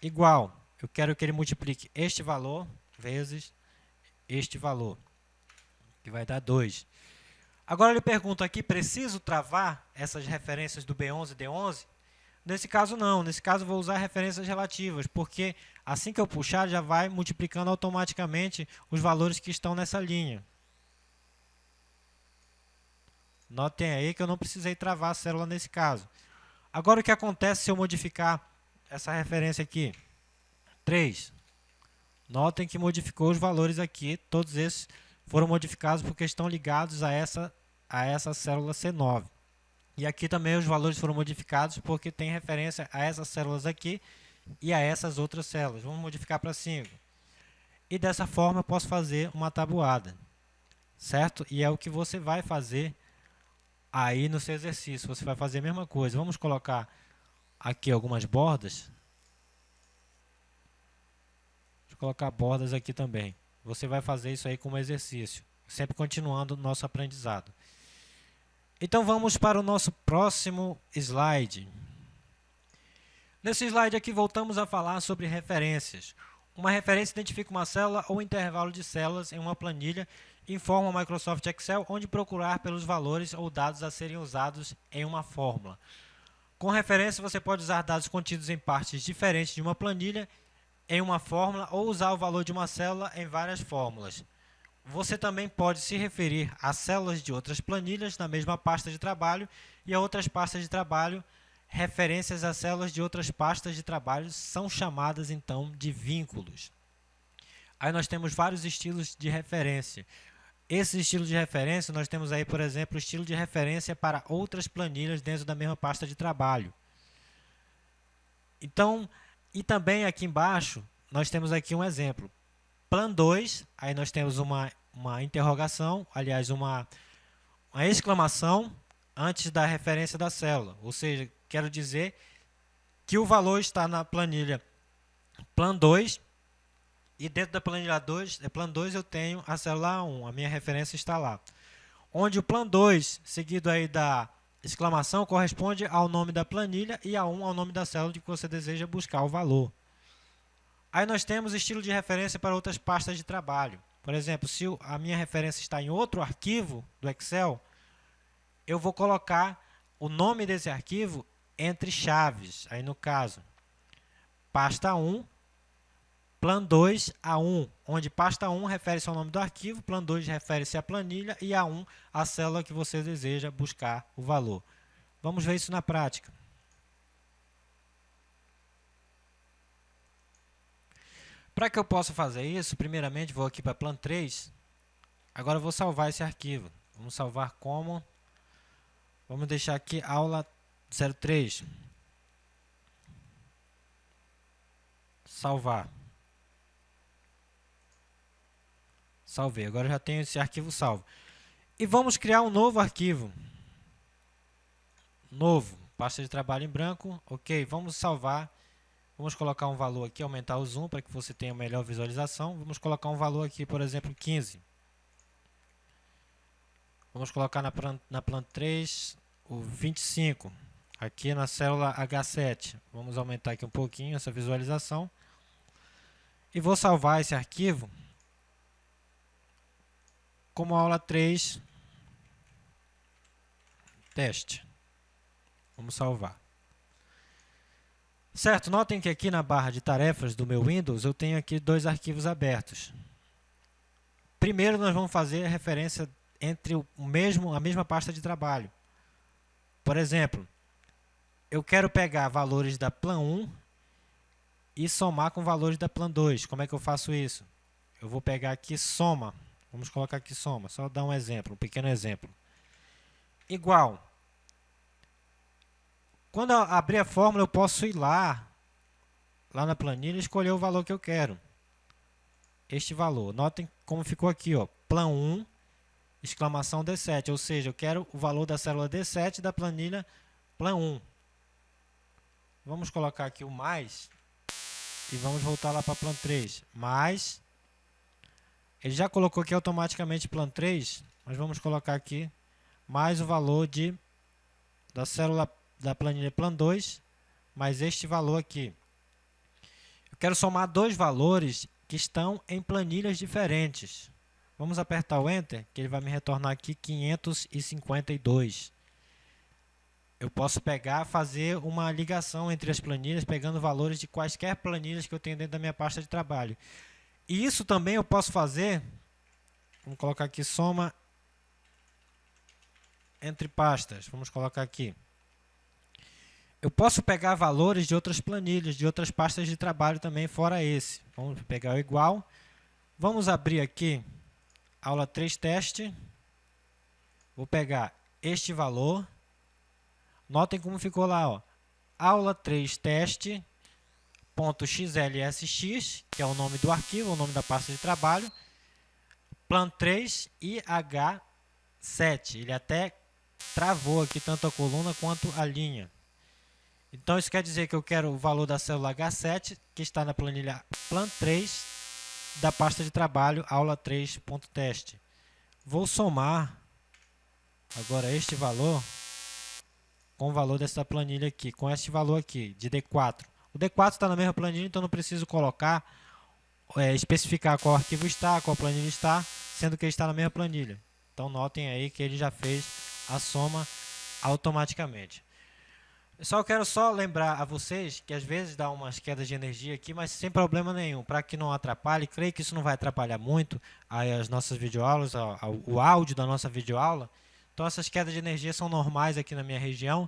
Igual. Eu quero que ele multiplique este valor vezes este valor. Que vai dar 2. Agora ele pergunta aqui, preciso travar essas referências do B11 e D11? Nesse caso não, nesse caso vou usar referências relativas, porque assim que eu puxar já vai multiplicando automaticamente os valores que estão nessa linha. Notem aí que eu não precisei travar a célula nesse caso. Agora o que acontece se eu modificar essa referência aqui? 3. Notem que modificou os valores aqui, todos esses foram modificados porque estão ligados a essa célula C9. E aqui também os valores foram modificados porque tem referência a essas células aqui e a essas outras células. Vamos modificar para 5. E dessa forma eu posso fazer uma tabuada, certo? E é o que você vai fazer aí no seu exercício. Você vai fazer a mesma coisa. Vamos colocar aqui algumas bordas. Deixa eu colocar bordas aqui também. Você vai fazer isso aí como exercício, sempre continuando o nosso aprendizado. Então vamos para o nosso próximo slide. Nesse slide aqui voltamos a falar sobre referências. Uma referência identifica uma célula ou intervalo de células em uma planilha e informa o Microsoft Excel onde procurar pelos valores ou dados a serem usados em uma fórmula. Com referência você pode usar dados contidos em partes diferentes de uma planilha em uma fórmula ou usar o valor de uma célula em várias fórmulas. Você também pode se referir a células de outras planilhas na mesma pasta de trabalho e a outras pastas de trabalho. Referências a células de outras pastas de trabalho são chamadas, então, de vínculos. Aí nós temos vários estilos de referência. Esse estilo de referência, nós temos aí, por exemplo, o estilo de referência para outras planilhas dentro da mesma pasta de trabalho. Então, e também aqui embaixo, nós temos aqui um exemplo. Plan 2, aí nós temos uma interrogação, aliás, uma exclamação antes da referência da célula. Ou seja, quero dizer que o valor está na planilha Plan 2 e dentro da planilha Plan 2 eu tenho a célula A1, a minha referência está lá. Onde o Plan 2, seguido aí da exclamação, corresponde ao nome da planilha e A1 ao nome da célula de que você deseja buscar o valor. Aí nós temos estilo de referência para outras pastas de trabalho. Por exemplo, se a minha referência está em outro arquivo do Excel, eu vou colocar o nome desse arquivo entre chaves. Aí no caso, pasta 1, Plan 2, A1, onde pasta 1 refere-se ao nome do arquivo, Plan 2 refere-se à planilha e A1 à célula que você deseja buscar o valor. Vamos ver isso na prática. Para que eu possa fazer isso, primeiramente vou aqui para Plan 3. Agora eu vou salvar esse arquivo. Vamos salvar como. Vamos deixar aqui aula 03. Salvar. Salvei. Agora já tenho esse arquivo salvo. E vamos criar um novo arquivo. Novo. Pasta de trabalho em branco. Ok, vamos salvar. Vamos colocar um valor aqui, aumentar o zoom para que você tenha melhor visualização. Vamos colocar um valor aqui, por exemplo, 15. Vamos colocar na Plan 3 o 25. Aqui na célula H7. Vamos aumentar aqui um pouquinho essa visualização. E vou salvar esse arquivo como aula 3 teste. Vamos salvar. Certo, notem que aqui na barra de tarefas do meu Windows eu tenho aqui dois arquivos abertos. Primeiro nós vamos fazer a referência entre a mesma pasta de trabalho. Por exemplo, eu quero pegar valores da Plan 1 e somar com valores da Plan 2. Como é que eu faço isso? Eu vou pegar aqui soma. Vamos colocar aqui soma. Só dar um exemplo, um pequeno exemplo. Igual. Quando eu abrir a fórmula, eu posso ir lá na planilha e escolher o valor que eu quero. Este valor. Notem como ficou aqui, ó. Plan 1, exclamação D7. Ou seja, eu quero o valor da célula D7 da planilha Plan 1. Vamos colocar aqui o mais e vamos voltar lá para Plan 3. Mais. Ele já colocou aqui automaticamente Plan 3, mas vamos colocar aqui mais o valor da célula da planilha Plan 2, mais este valor aqui. Eu quero somar dois valores que estão em planilhas diferentes. Vamos apertar o Enter, que ele vai me retornar aqui 552. Eu posso fazer uma ligação entre as planilhas, pegando valores de quaisquer planilhas que eu tenho dentro da minha pasta de trabalho. E isso também eu posso fazer, vamos colocar aqui soma entre pastas, vamos colocar aqui. Eu posso pegar valores de outras planilhas, de outras pastas de trabalho também, fora esse. Vamos pegar o igual. Vamos abrir aqui, aula 3 teste. Vou pegar este valor. Notem como ficou lá, ó. Aula 3 teste, .xlsx, que é o nome do arquivo, o nome da pasta de trabalho. Plan 3 e H7. Ele até travou aqui tanto a coluna quanto a linha. Então, isso quer dizer que eu quero o valor da célula H7, que está na planilha Plan 3 da pasta de trabalho, aula 3.teste. Vou somar agora este valor com o valor dessa planilha aqui, com este valor aqui, de D4. O D4 está na mesma planilha, então não preciso colocar, especificar qual arquivo está, qual planilha está, sendo que ele está na mesma planilha. Então, notem aí que ele já fez a soma automaticamente. Eu só quero lembrar a vocês que às vezes dá umas quedas de energia aqui, mas sem problema nenhum, para que não atrapalhe. Creio que isso não vai atrapalhar muito as nossas videoaulas, o áudio da nossa videoaula. Então essas quedas de energia são normais aqui na minha região.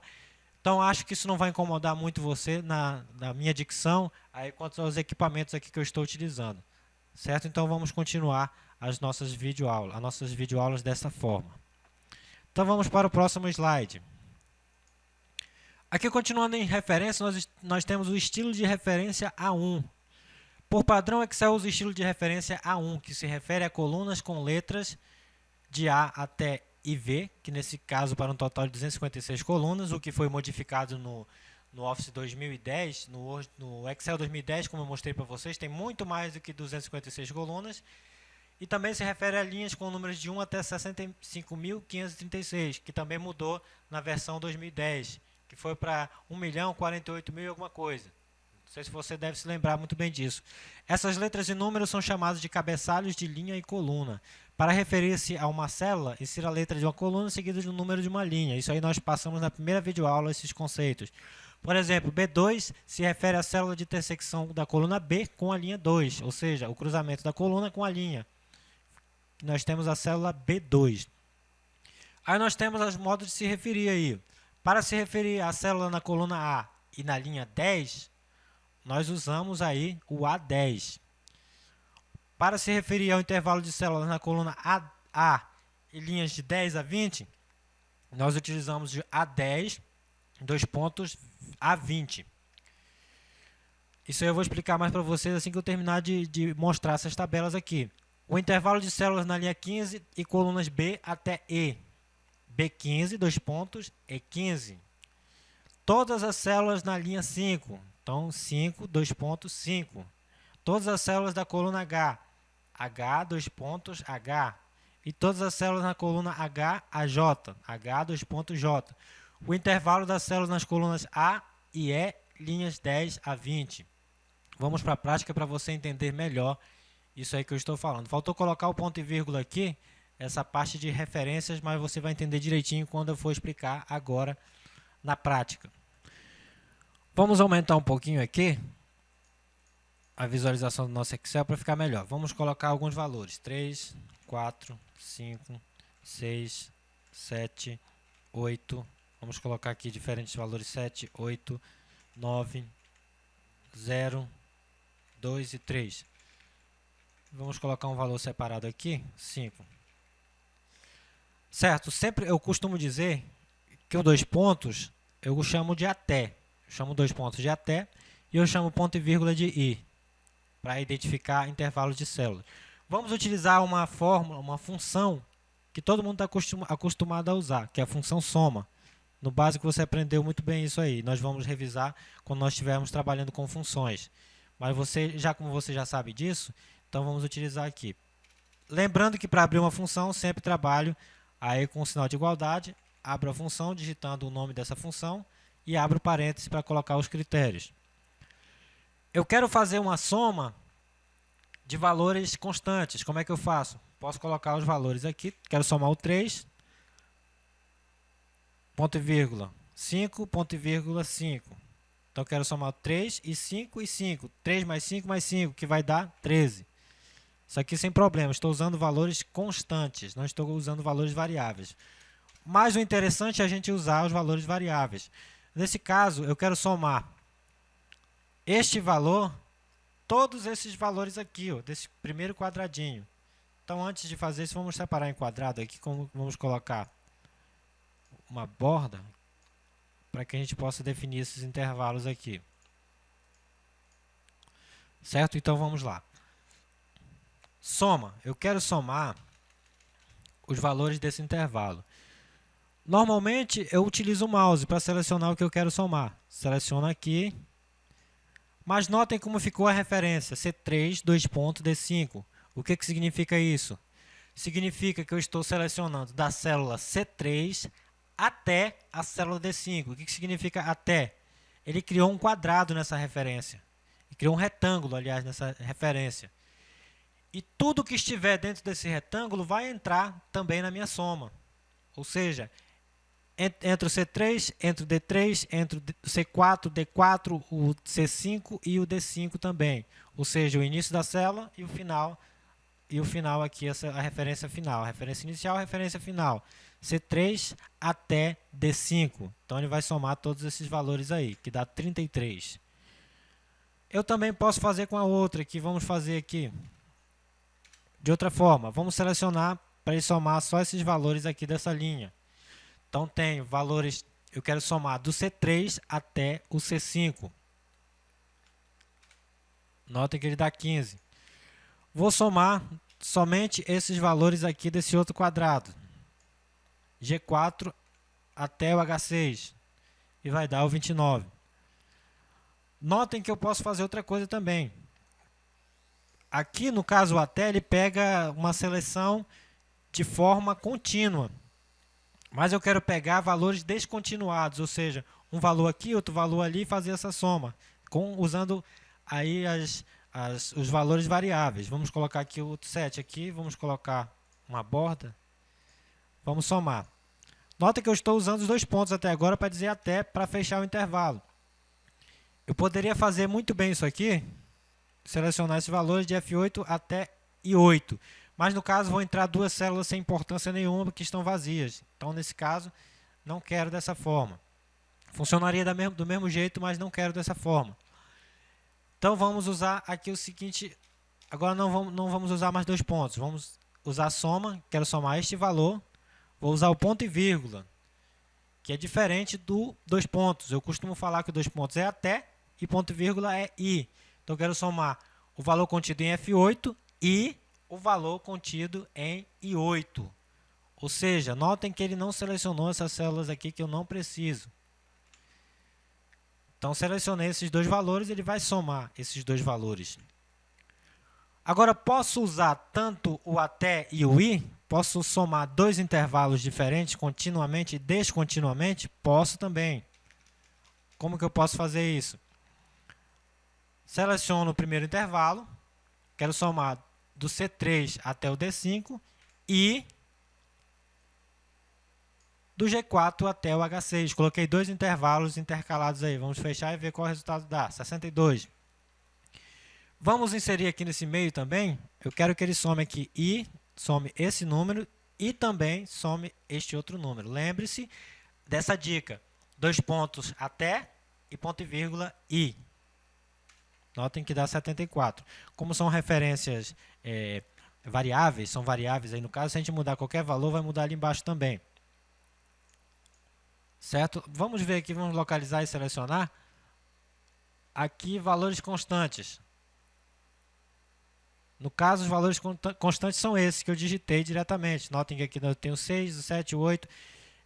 Então acho que isso não vai incomodar muito você na minha dicção, aí quanto aos equipamentos aqui que eu estou utilizando. Certo? Então vamos continuar as nossas videoaulas dessa forma. Então vamos para o próximo slide. Aqui, continuando em referência, nós temos o estilo de referência A1. Por padrão, o Excel usa o estilo de referência A1, que se refere a colunas com letras de A até IV, que nesse caso para um total de 256 colunas, o que foi modificado no Office 2010, no Excel 2010, como eu mostrei para vocês, tem muito mais do que 256 colunas. E também se refere a linhas com números de 1 até 65.536, que também mudou na versão 2010. Que foi para 1.048.000 e alguma coisa. Não sei se você deve se lembrar muito bem disso. Essas letras e números são chamados de cabeçalhos de linha e coluna. Para referir-se a uma célula, insira a letra de uma coluna seguida de um número de uma linha. Isso aí nós passamos na primeira videoaula, esses conceitos. Por exemplo, B2 se refere à célula de intersecção da coluna B com a linha 2, ou seja, o cruzamento da coluna com a linha. Nós temos a célula B2. Aí nós temos os modos de se referir aí. Para se referir à célula na coluna A e na linha 10, nós usamos aí o A10. Para se referir ao intervalo de células na coluna A e linhas de 10 a 20, nós utilizamos o A10, A20. Isso aí eu vou explicar mais para vocês assim que eu terminar de mostrar essas tabelas aqui. O intervalo de células na linha 15 e colunas B até E. B15, E15. Todas as células na linha 5. Então, 5, 5. Todas as células da coluna H. H. E todas as células na coluna H, AJ. H, O intervalo das células nas colunas A e E, linhas 10 a 20. Vamos para a prática para você entender melhor isso aí que eu estou falando. Faltou colocar o ponto e vírgula aqui, essa parte de referências, mas você vai entender direitinho quando eu for explicar agora na prática. Vamos aumentar um pouquinho aqui a visualização do nosso Excel para ficar melhor. Vamos colocar alguns valores. 3, 4, 5, 6, 7, 8, Vamos colocar aqui diferentes valores: 7, 8, 9, 0, 2 e 3. Vamos colocar um valor separado aqui, 5. Certo? Sempre eu costumo dizer que os dois pontos eu chamo de até. Eu chamo dois pontos de até e eu chamo ponto e vírgula de i, para identificar intervalos de células. Vamos utilizar uma fórmula, uma função que todo mundo está acostumado a usar, que é a função soma. No básico você aprendeu muito bem isso aí. Nós vamos revisar quando nós estivermos trabalhando com funções. Mas como você já sabe disso, então vamos utilizar aqui. Lembrando que para abrir uma função, sempre trabalho aí com o sinal de igualdade, abro a função digitando o nome dessa função e abro parênteses para colocar os critérios. Eu quero fazer uma soma de valores constantes. Como é que eu faço? Posso colocar os valores aqui. Quero somar o 3, ponto e vírgula, 5, ponto e vírgula, 5. Então, quero somar 3 e 5 e 5. 3 mais 5 mais 5, que vai dar 13. Isso aqui sem problema. Estou usando valores constantes, não estou usando valores variáveis. Mas o interessante é a gente usar os valores variáveis. Nesse caso, eu quero somar este valor, todos esses valores aqui, ó, desse primeiro quadradinho. Então, antes de fazer isso, vamos separar em quadrado aqui, vamos colocar uma borda para que a gente possa definir esses intervalos aqui. Certo? Então, vamos lá. Soma. Eu quero somar os valores desse intervalo. Normalmente, eu utilizo o mouse para selecionar o que eu quero somar. Seleciono aqui. Mas notem como ficou a referência. C3, 2 pontos, D5. O que significa isso? Significa que eu estou selecionando da célula C3 até a célula D5. O que significa até? Ele criou um quadrado nessa referência. Ele criou um retângulo, aliás, nessa referência. E tudo que estiver dentro desse retângulo vai entrar também na minha soma. Ou seja, entre o C3, entre o D3, entre o C4, D4, o C5 e o D5 também. Ou seja, o início da célula e o final aqui, a referência final. A referência inicial, a referência final. C3 até D5. Então, ele vai somar todos esses valores aí, que dá 33. Eu também posso fazer com a outra, que vamos fazer aqui de outra forma. Vamos selecionar para ele somar só esses valores aqui dessa linha. Então, tenho valores, eu quero somar do C3 até o C5. Notem que ele dá 15. Vou somar somente esses valores aqui desse outro quadrado. G4 até o H6. E vai dar o 29. Notem que eu posso fazer outra coisa também. Aqui, no caso, o até, ele pega uma seleção de forma contínua. Mas eu quero pegar valores descontinuados, ou seja, um valor aqui, outro valor ali, e fazer essa soma, usando aí os valores variáveis. Vamos colocar aqui o 7 aqui, vamos colocar uma borda, vamos somar. Nota que eu estou usando os dois pontos até agora para dizer até, para fechar o intervalo. Eu poderia fazer muito bem isso aqui, selecionar esses valores de F8 até I8. Mas, no caso, vão entrar duas células sem importância nenhuma, que estão vazias. Então, nesse caso, não quero dessa forma. Funcionaria do mesmo jeito, mas não quero dessa forma. Então, vamos usar aqui o seguinte. Agora, não vamos usar mais dois pontos. Vamos usar a soma. Quero somar este valor. Vou usar o ponto e vírgula, que é diferente do dois pontos. Eu costumo falar que dois pontos é até e ponto e vírgula é i. Então, eu quero somar o valor contido em F8 e o valor contido em I8. Ou seja, notem que ele não selecionou essas células aqui que eu não preciso. Então, selecionei esses dois valores, ele vai somar esses dois valores. Agora, posso usar tanto o até e o i? Posso somar dois intervalos diferentes, continuamente e descontinuamente? Posso também. Como que eu posso fazer isso? Seleciono o primeiro intervalo, quero somar do C3 até o D5 e do G4 até o H6. Coloquei dois intervalos intercalados aí. Vamos fechar e ver qual o resultado dá. 62. Vamos inserir aqui nesse meio também. Eu quero que ele some aqui i, some esse número e também some este outro número. Lembre-se, dessa dica. 2 pontos até e ponto e vírgula e. Notem que dá 74. Como são referências variáveis, são variáveis aí no caso, se a gente mudar qualquer valor, vai mudar ali embaixo também. Certo? Vamos ver aqui, vamos localizar e selecionar. Aqui, valores constantes. No caso, os valores constantes são esses que eu digitei diretamente. Notem que aqui eu tenho 6, 7, 8.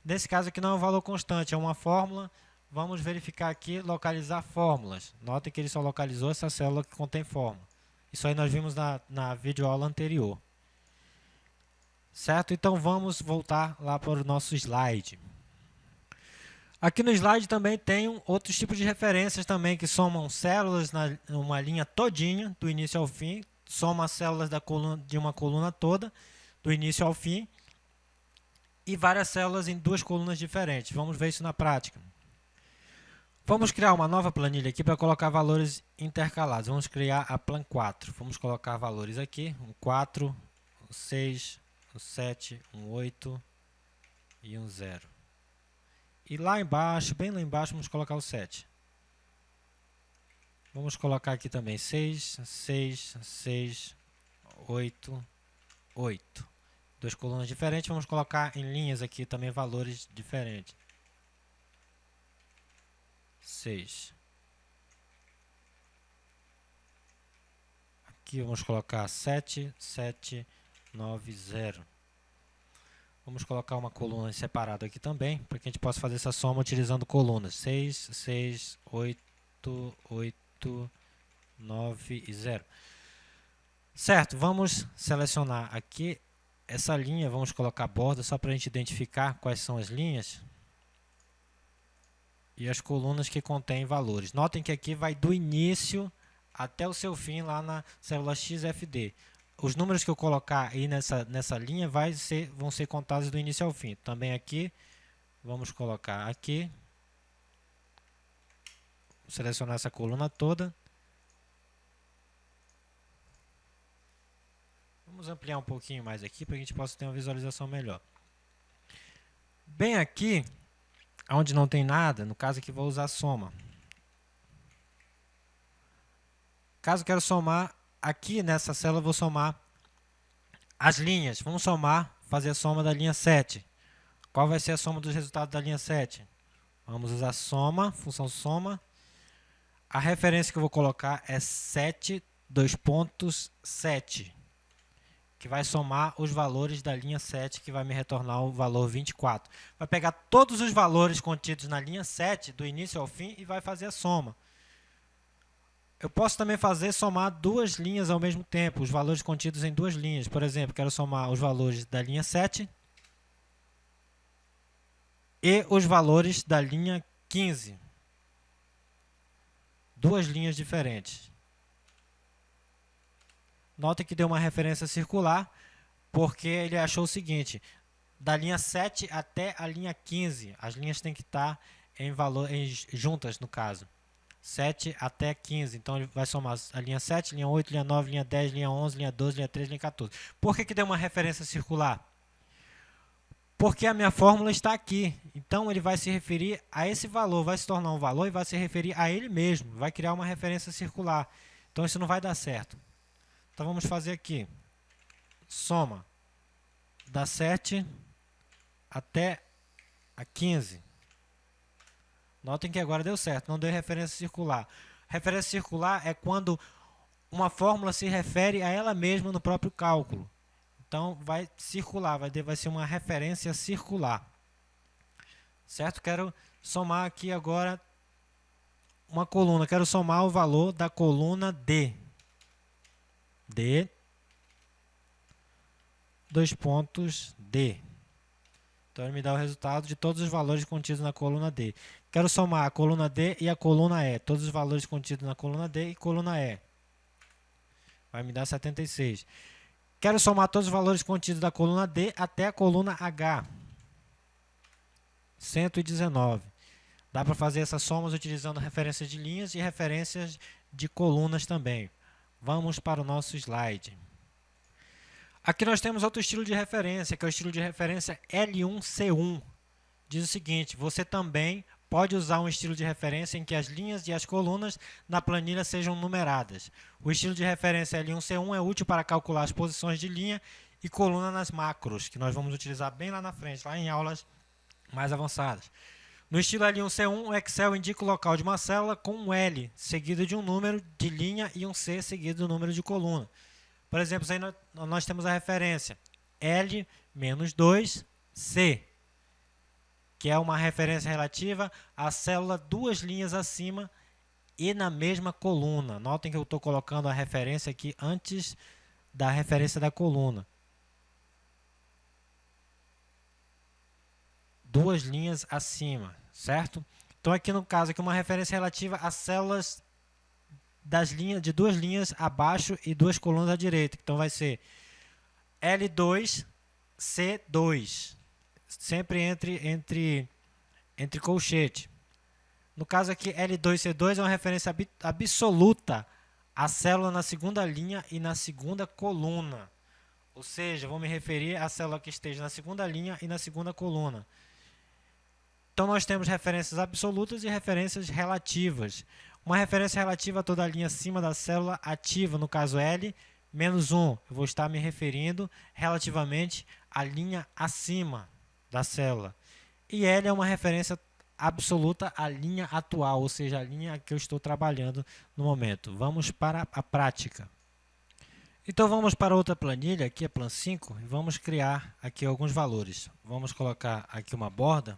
Nesse caso aqui não é um valor constante, é uma fórmula. Vamos verificar aqui, localizar fórmulas. Notem que ele só localizou essa célula que contém fórmula. Isso aí nós vimos na videoaula anterior. Certo? Então vamos voltar lá para o nosso slide. Aqui no slide também tem outros tipos de referências também que somam células numa linha todinha, do início ao fim. Soma as células de uma coluna toda, do início ao fim. E várias células em duas colunas diferentes. Vamos ver isso na prática. Vamos criar uma nova planilha aqui para colocar valores intercalados. Vamos criar a plan 4. Vamos colocar valores aqui. Um 4, um 6, um 7, um 8 e um 0. E lá embaixo, bem lá embaixo, vamos colocar o 7. Vamos colocar aqui também 6, 6, 6, 8, 8. Duas colunas diferentes, vamos colocar em linhas aqui também valores diferentes. 6. Aqui vamos colocar 7, 7, 9, 0. Vamos colocar uma coluna separada aqui também, para que a gente possa fazer essa soma utilizando colunas. 6, 6, 8, 8, 9 e 0. Certo, vamos selecionar aqui essa linha, vamos colocar borda só para a gente identificar quais são as linhas e as colunas que contêm valores. Notem que aqui vai do início até o seu fim lá na célula XFD. Os números que eu colocar aí nessa linha vão ser contados do início ao fim. Também aqui, vamos colocar aqui, selecionar essa coluna toda. Vamos ampliar um pouquinho mais aqui para que a gente possa ter uma visualização melhor. Bem aqui, onde não tem nada, no caso aqui vou usar soma. Caso eu quero somar, aqui nessa célula eu vou somar as linhas. Vamos somar, fazer a soma da linha 7. Qual vai ser a soma dos resultados da linha 7? Vamos usar soma, função soma. A referência que eu vou colocar é 7, 2 pontos, 7. Que vai somar os valores da linha 7, que vai me retornar o valor 24. Vai pegar todos os valores contidos na linha 7, do início ao fim, e vai fazer a soma. Eu posso também somar duas linhas ao mesmo tempo, os valores contidos em duas linhas. Por exemplo, quero somar os valores da linha 7 e os valores da linha 15. Duas linhas diferentes. Nota que deu uma referência circular, porque ele achou o seguinte: da linha 7 até a linha 15, as linhas têm que estar juntas, no caso. 7 até 15, então ele vai somar a linha 7, linha 8, linha 9, linha 10, linha 11, linha 12, linha 13, linha 14. Por que deu uma referência circular? Porque a minha fórmula está aqui, então ele vai se referir a esse valor, vai se tornar um valor e vai se referir a ele mesmo, vai criar uma referência circular. Então isso não vai dar certo. Então vamos fazer aqui, soma da 7 até a 15. Notem que agora deu certo, não deu referência circular. Referência circular é quando uma fórmula se refere a ela mesma no próprio cálculo. Então vai circular, vai ser uma referência circular. Certo? Quero somar aqui agora uma coluna, quero somar o valor da coluna D. D, 2 pontos, D. Então, ele me dá o resultado de todos os valores contidos na coluna D. Quero somar a coluna D e a coluna E. Todos os valores contidos na coluna D e coluna E. Vai me dar 76. Quero somar todos os valores contidos da coluna D até a coluna H. 119. Dá para fazer essas somas utilizando referências de linhas e referências de colunas também. Vamos para o nosso slide. Aqui nós temos outro estilo de referência, que é o estilo de referência L1C1. diz o seguinte: você também pode usar um estilo de referência em que as linhas e as colunas na planilha sejam numeradas. O estilo de referência L1C1 é útil para calcular as posições de linha e coluna nas macros, que nós vamos utilizar bem lá na frente, lá em aulas mais avançadas. No estilo L1C1, o Excel indica o local de uma célula com um L seguido de um número de linha e um C seguido do número de coluna. Por exemplo, aí nós temos a referência L-2C, que é uma referência relativa à célula duas linhas acima e na mesma coluna. Notem que eu estou colocando a referência aqui antes da referência da coluna. Duas linhas acima, certo? Então aqui no caso aqui uma referência relativa às células das linhas de duas linhas abaixo e duas colunas à direita. Então vai ser L2C2, sempre entre colchete. No caso aqui L2C2 é uma referência absoluta à célula na segunda linha e na segunda coluna. Ou seja, vou me referir à célula que esteja na segunda linha e na segunda coluna. Então, nós temos referências absolutas e referências relativas. Uma referência relativa a toda a linha acima da célula ativa, no caso L, menos 1. Eu vou estar me referindo relativamente à linha acima da célula. E L é uma referência absoluta à linha atual, ou seja, a linha que eu estou trabalhando no momento. Vamos para a prática. Então, vamos para outra planilha, aqui é Plan 5, e vamos criar aqui alguns valores. Vamos colocar aqui uma borda,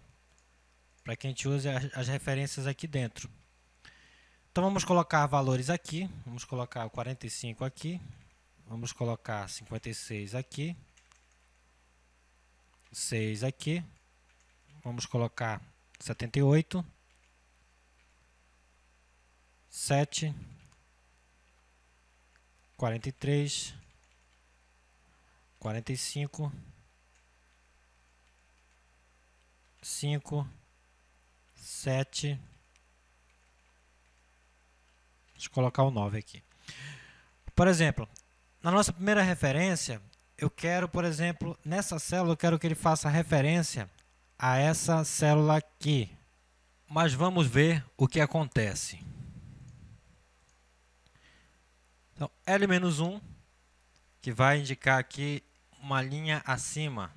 para que a gente use as referências aqui dentro. Então vamos colocar valores aqui, vamos colocar o 45 aqui, vamos colocar 56 aqui, 6 aqui, vamos colocar 78, 7, 43, 45, 5, 7, deixa eu colocar o 9 aqui. Por exemplo, na nossa primeira referência, eu quero, por exemplo, nessa célula, eu quero que ele faça referência a essa célula aqui. Mas vamos ver o que acontece. Então, L-1, que vai indicar aqui uma linha acima.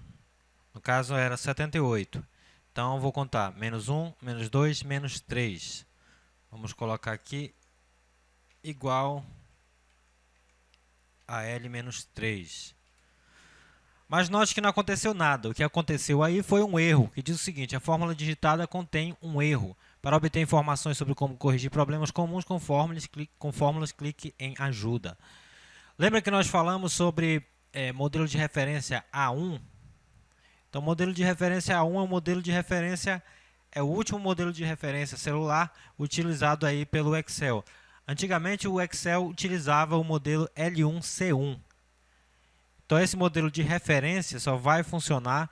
No caso, era 78. Então, vou contar menos 1, menos 2, menos 3. Vamos colocar aqui igual a L menos 3. Mas note que não aconteceu nada. O que aconteceu aí foi um erro, que diz o seguinte: a fórmula digitada contém um erro. Para obter informações sobre como corrigir problemas comuns com fórmulas, clique em ajuda. Lembra que nós falamos sobre modelo de referência A1? Então, o modelo de referência A1 é um modelo de referência, é o último modelo de referência celular utilizado aí pelo Excel. Antigamente, o Excel utilizava o modelo L1C1. Então, esse modelo de referência só vai funcionar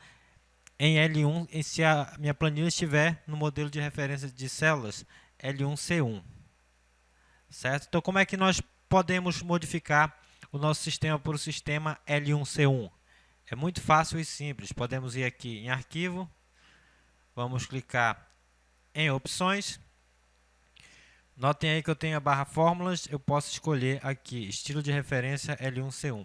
em L1 se a minha planilha estiver no modelo de referência de células L1C1. Certo? Então, como é que nós podemos modificar o nosso sistema para o sistema L1C1? É muito fácil e simples. Podemos ir aqui em Arquivo, vamos clicar em Opções. Notem aí que eu tenho a barra Fórmulas, eu posso escolher aqui Estilo de Referência L1C1.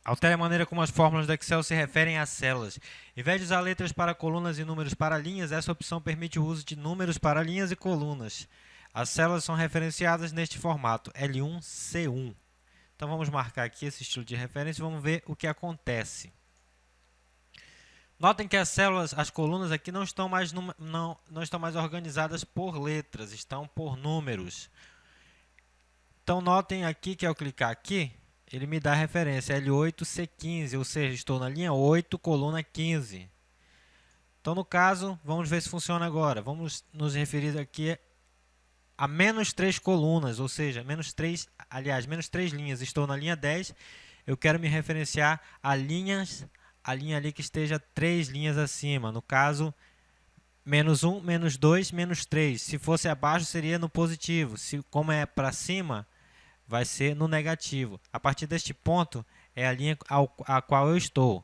Altere a maneira como as fórmulas do Excel se referem às células. Em vez de usar letras para colunas e números para linhas, essa opção permite o uso de números para linhas e colunas. As células são referenciadas neste formato, L1C1. Então vamos marcar aqui esse estilo de referência e vamos ver o que acontece. Notem que as células, as colunas aqui não estão mais organizadas por letras, estão por números. Então notem aqui que ao clicar aqui, ele me dá a referência L8C15, ou seja, estou na linha 8, coluna 15. Então no caso, vamos ver se funciona agora. Vamos nos referir aqui a menos 3 colunas, ou seja, menos 3 linhas. Estou na linha 10, eu quero me referenciar a linha ali que esteja 3 linhas acima. No caso, menos 1, menos 2, menos 3. Se fosse abaixo, seria no positivo. Como é para cima, vai ser no negativo. A partir deste ponto, é a linha a qual eu estou.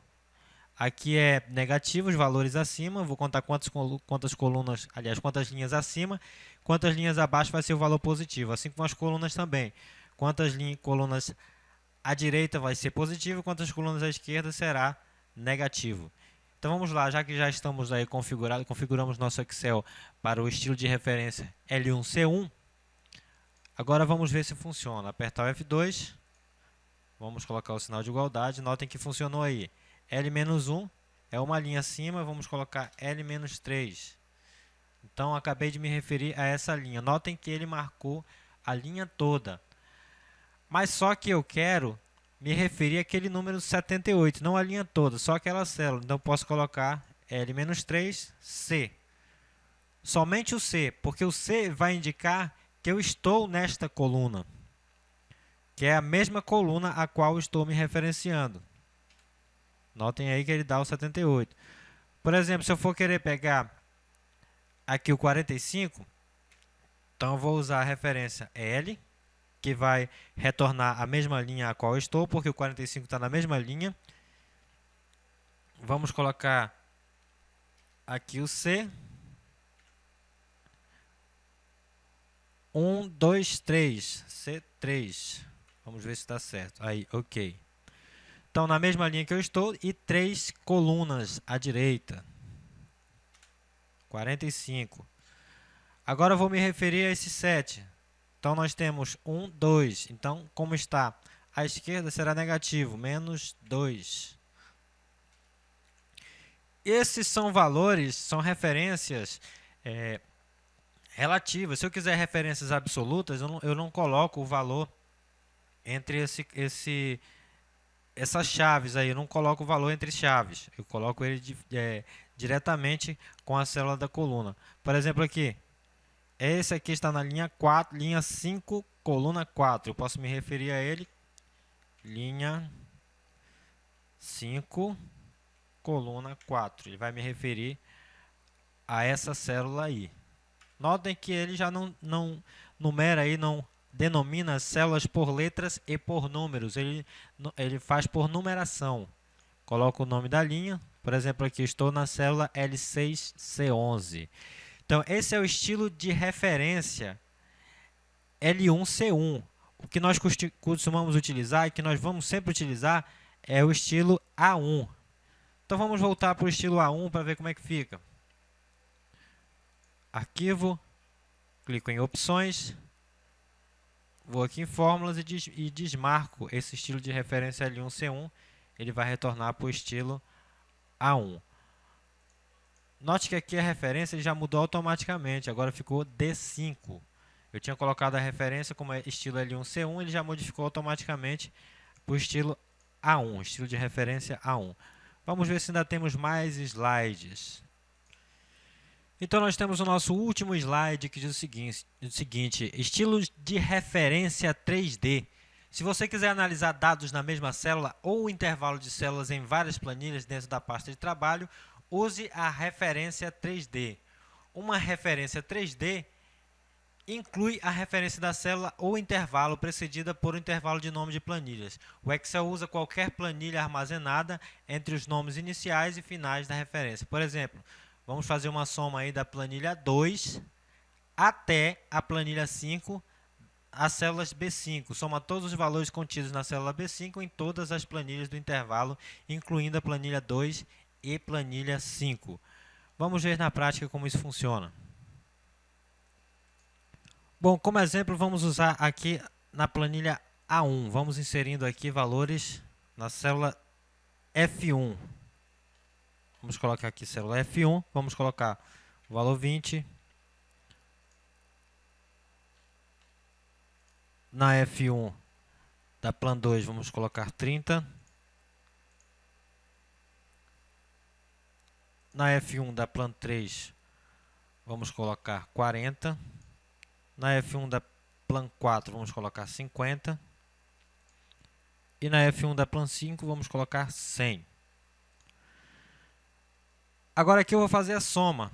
Aqui é negativo, os valores acima. Vou contar quantas colunas, aliás, quantas linhas acima. Quantas linhas abaixo vai ser o valor positivo. Assim como as colunas também. Quantas colunas à direita vai ser positivo, quantas colunas à esquerda será negativo. Então vamos lá, já que já estamos aí configuramos nosso Excel para o estilo de referência L1C1. Agora vamos ver se funciona. Apertar o F2. Vamos colocar o sinal de igualdade. Notem que funcionou aí. L-1 é uma linha acima. Vamos colocar L-3. Então, acabei de me referir a essa linha. Notem que ele marcou a linha toda. Mas só que eu quero me referir àquele número 78, não a linha toda, só aquela célula. Então, posso colocar L-3, C. Somente o C, porque o C vai indicar que eu estou nesta coluna, que é a mesma coluna a qual estou me referenciando. Notem aí que ele dá o 78. Por exemplo, se eu for querer pegar aqui o 45, então eu vou usar a referência L, que vai retornar a mesma linha a qual eu estou, porque o 45 está na mesma linha. Vamos colocar aqui o C. 1, 2, 3, C3. Vamos ver se está certo. Aí, ok. Então, na mesma linha que eu estou e 3 colunas à direita. 45. Agora eu vou me referir a esse 7. Então, nós temos 1, 2. Então, como está à esquerda, será negativo, menos 2. Esses são valores, são referências relativas. Se eu quiser referências absolutas, eu não coloco o valor entre essas chaves aí. Eu não coloco o valor entre chaves. Eu coloco ele diretamente com a célula da coluna. Por exemplo, aqui. Esse aqui está na linha 4, linha 5, coluna 4. Eu posso me referir a ele. Linha 5, coluna 4. Ele vai me referir a essa célula aí. Notem que ele já não numera aí, não denomina as células por letras e por números. Ele faz por numeração. Coloca o nome da linha. Por exemplo, aqui estou na célula L6C11. Então, esse é o estilo de referência L1C1. O que nós costumamos utilizar e que nós vamos sempre utilizar é o estilo A1. Então, vamos voltar para o estilo A1 para ver como é que fica. Arquivo, clico em opções, vou aqui em fórmulas e desmarco esse estilo de referência L1C1. Ele vai retornar para o estilo A1. Note que aqui a referência já mudou automaticamente, agora ficou D5. Eu tinha colocado a referência como estilo L1C1, ele já modificou automaticamente para o estilo A1, estilo de referência A1. Vamos ver se ainda temos mais slides. Então, nós temos o nosso último slide que diz o seguinte, estilos de referência 3D. Se você quiser analisar dados na mesma célula ou o intervalo de células em várias planilhas dentro da pasta de trabalho, use a referência 3D. Uma referência 3D inclui a referência da célula ou intervalo precedida por um intervalo de nome de planilhas. O Excel usa qualquer planilha armazenada entre os nomes iniciais e finais da referência. Por exemplo, vamos fazer uma soma aí da planilha 2 até a planilha 5, as células B5. Soma todos os valores contidos na célula B5 em todas as planilhas do intervalo, incluindo a planilha 2 e planilha 5. Vamos ver na prática como isso funciona. Bom, como exemplo, vamos usar aqui na planilha A1. Vamos inserindo aqui valores na célula F1. Vamos colocar aqui célula F1, vamos colocar o valor 20. Na F1 da plan 2, vamos colocar 30. Na F1 da plan 3, vamos colocar 40. Na F1 da plan 4, vamos colocar 50. E na F1 da plan 5, vamos colocar 100. Agora aqui eu vou fazer a soma.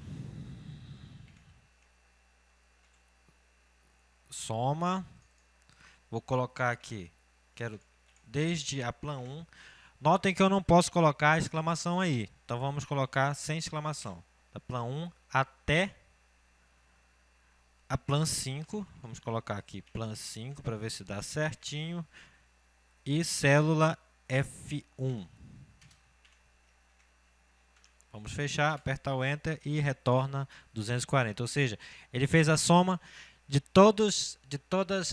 Soma. Vou colocar aqui, quero desde a plan 1 Notem que eu não posso colocar exclamação aí. Então, vamos colocar sem exclamação. Da plan 1 até a plan 5. Vamos colocar aqui plan 5 para ver se dá certinho. E célula F1. Vamos fechar, apertar o Enter e retorna 240. Ou seja, ele fez a soma de todas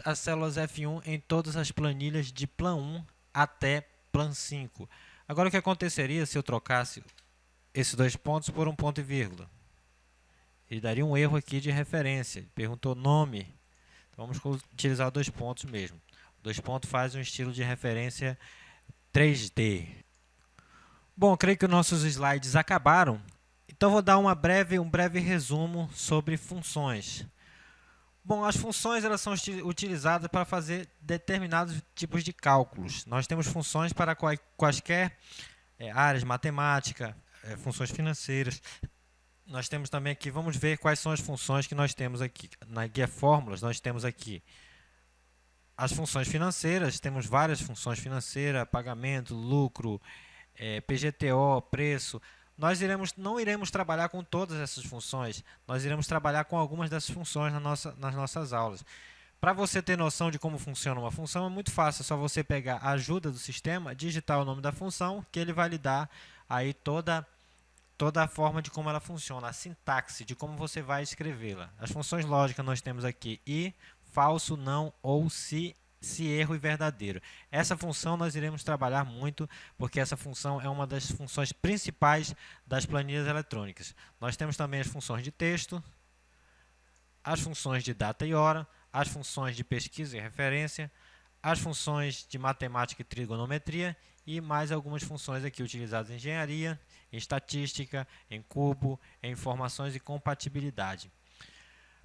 as células F1 em todas as planilhas de plan 1 até plan 5. Agora, o que aconteceria se eu trocasse esses dois pontos por um ponto e vírgula? Ele daria um erro aqui de referência. Ele perguntou nome. Então, vamos utilizar dois pontos mesmo. Dois pontos faz um estilo de referência 3D. Bom, creio que os nossos slides acabaram. Então, vou dar um breve resumo sobre funções. Bom, as funções elas são utilizadas para fazer determinados tipos de cálculos. Nós temos funções para quaisquer áreas, matemática, funções financeiras. Nós temos também aqui, vamos ver quais são as funções que nós temos aqui. Na guia fórmulas, nós temos aqui as funções financeiras, temos várias funções financeiras, pagamento, lucro, PGTO, preço. Nós não iremos trabalhar com todas essas funções, nós iremos trabalhar com algumas dessas funções nas nossas aulas. Para você ter noção de como funciona uma função, é muito fácil, é só você pegar a ajuda do sistema, digitar o nome da função, que ele vai lhe dar aí toda a forma de como ela funciona, a sintaxe, de como você vai escrevê-la. As funções lógicas nós temos aqui e, falso, não ou se erro e verdadeiro. Essa função nós iremos trabalhar muito, porque essa função é uma das funções principais das planilhas eletrônicas. Nós temos também as funções de texto, as funções de data e hora, as funções de pesquisa e referência, as funções de matemática e trigonometria e mais algumas funções aqui utilizadas em engenharia, em estatística, em cubo, em informações e compatibilidade.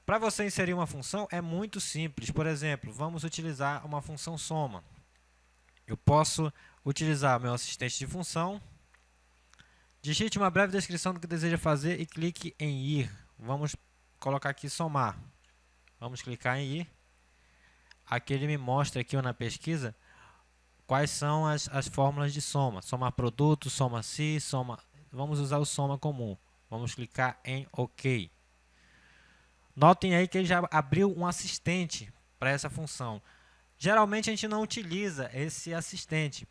Para você inserir uma função é muito simples. Por exemplo, vamos utilizar uma função soma. Eu posso utilizar meu assistente de função. Digite uma breve descrição do que deseja fazer e clique em ir. Vamos colocar aqui somar. Vamos clicar em ir. Aqui ele me mostra aqui na pesquisa quais são as fórmulas de soma. Soma produto, soma si, soma... Vamos usar o soma comum. Vamos clicar em OK. Notem aí que ele já abriu um assistente para essa função. Geralmente a gente não utiliza esse assistente,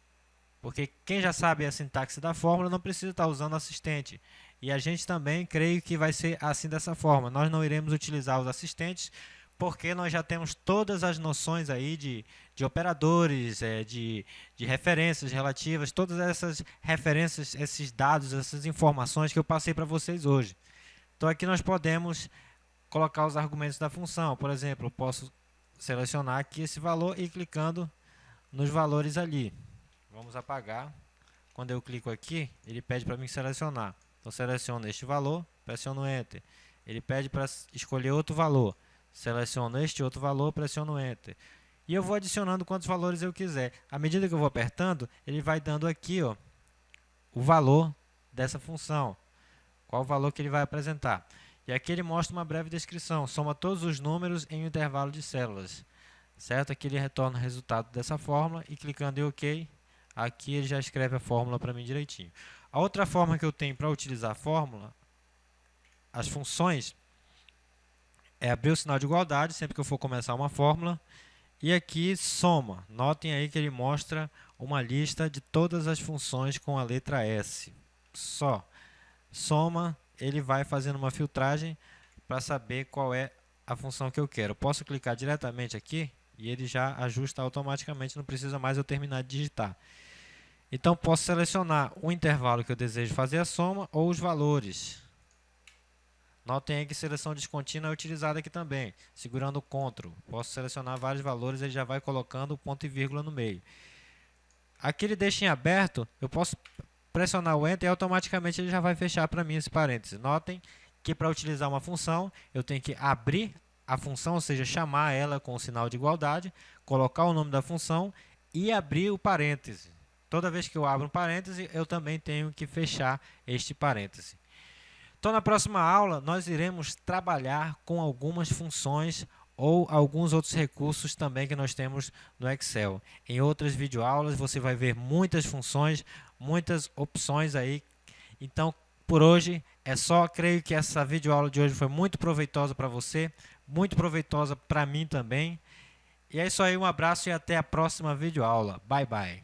porque quem já sabe a sintaxe da fórmula não precisa estar usando assistente. E a gente também creio que vai ser assim dessa forma. Nós não iremos utilizar os assistentes, porque nós já temos todas as noções aí de operadores, de referências relativas, todas essas referências, esses dados, essas informações que eu passei para vocês hoje. Então aqui nós podemos colocar os argumentos da função. Por exemplo, eu posso selecionar aqui esse valor e clicando nos valores ali. Vamos apagar. Quando eu clico aqui, ele pede para mim selecionar. Então, seleciono este valor, pressiono Enter. Ele pede para escolher outro valor. Seleciono este outro valor, pressiono Enter. E eu vou adicionando quantos valores eu quiser. À medida que eu vou apertando, ele vai dando aqui o valor dessa função. Qual o valor que ele vai apresentar. E aqui ele mostra uma breve descrição. Soma todos os números em um intervalo de células. Certo? Aqui ele retorna o resultado dessa fórmula e clicando em OK, aqui ele já escreve a fórmula para mim direitinho. A outra forma que eu tenho para utilizar a fórmula, as funções, é abrir o sinal de igualdade sempre que eu for começar uma fórmula. E aqui soma. Notem aí que ele mostra uma lista de todas as funções com a letra S. Só. Soma. Ele vai fazendo uma filtragem para saber qual é a função que eu quero. Eu posso clicar diretamente aqui e ele já ajusta automaticamente, não precisa mais eu terminar de digitar. Então, posso selecionar o intervalo que eu desejo fazer a soma ou os valores. Notem aí que seleção descontínua é utilizada aqui também. Segurando o CTRL, posso selecionar vários valores, ele já vai colocando o ponto e vírgula no meio. Aqui ele deixa em aberto, eu posso pressionar o Enter e automaticamente ele já vai fechar para mim esse parêntese. Notem que para utilizar uma função, eu tenho que abrir a função, ou seja, chamar ela com o sinal de igualdade, colocar o nome da função e abrir o parêntese. Toda vez que eu abro um parêntese, eu também tenho que fechar este parêntese. Então, na próxima aula, nós iremos trabalhar com algumas funções ou alguns outros recursos também que nós temos no Excel. Em outras videoaulas você vai ver muitas funções, muitas opções aí. Então, por hoje é só. Creio que essa videoaula de hoje foi muito proveitosa para você, muito proveitosa para mim também. E é isso aí, um abraço e até a próxima videoaula. Bye, bye.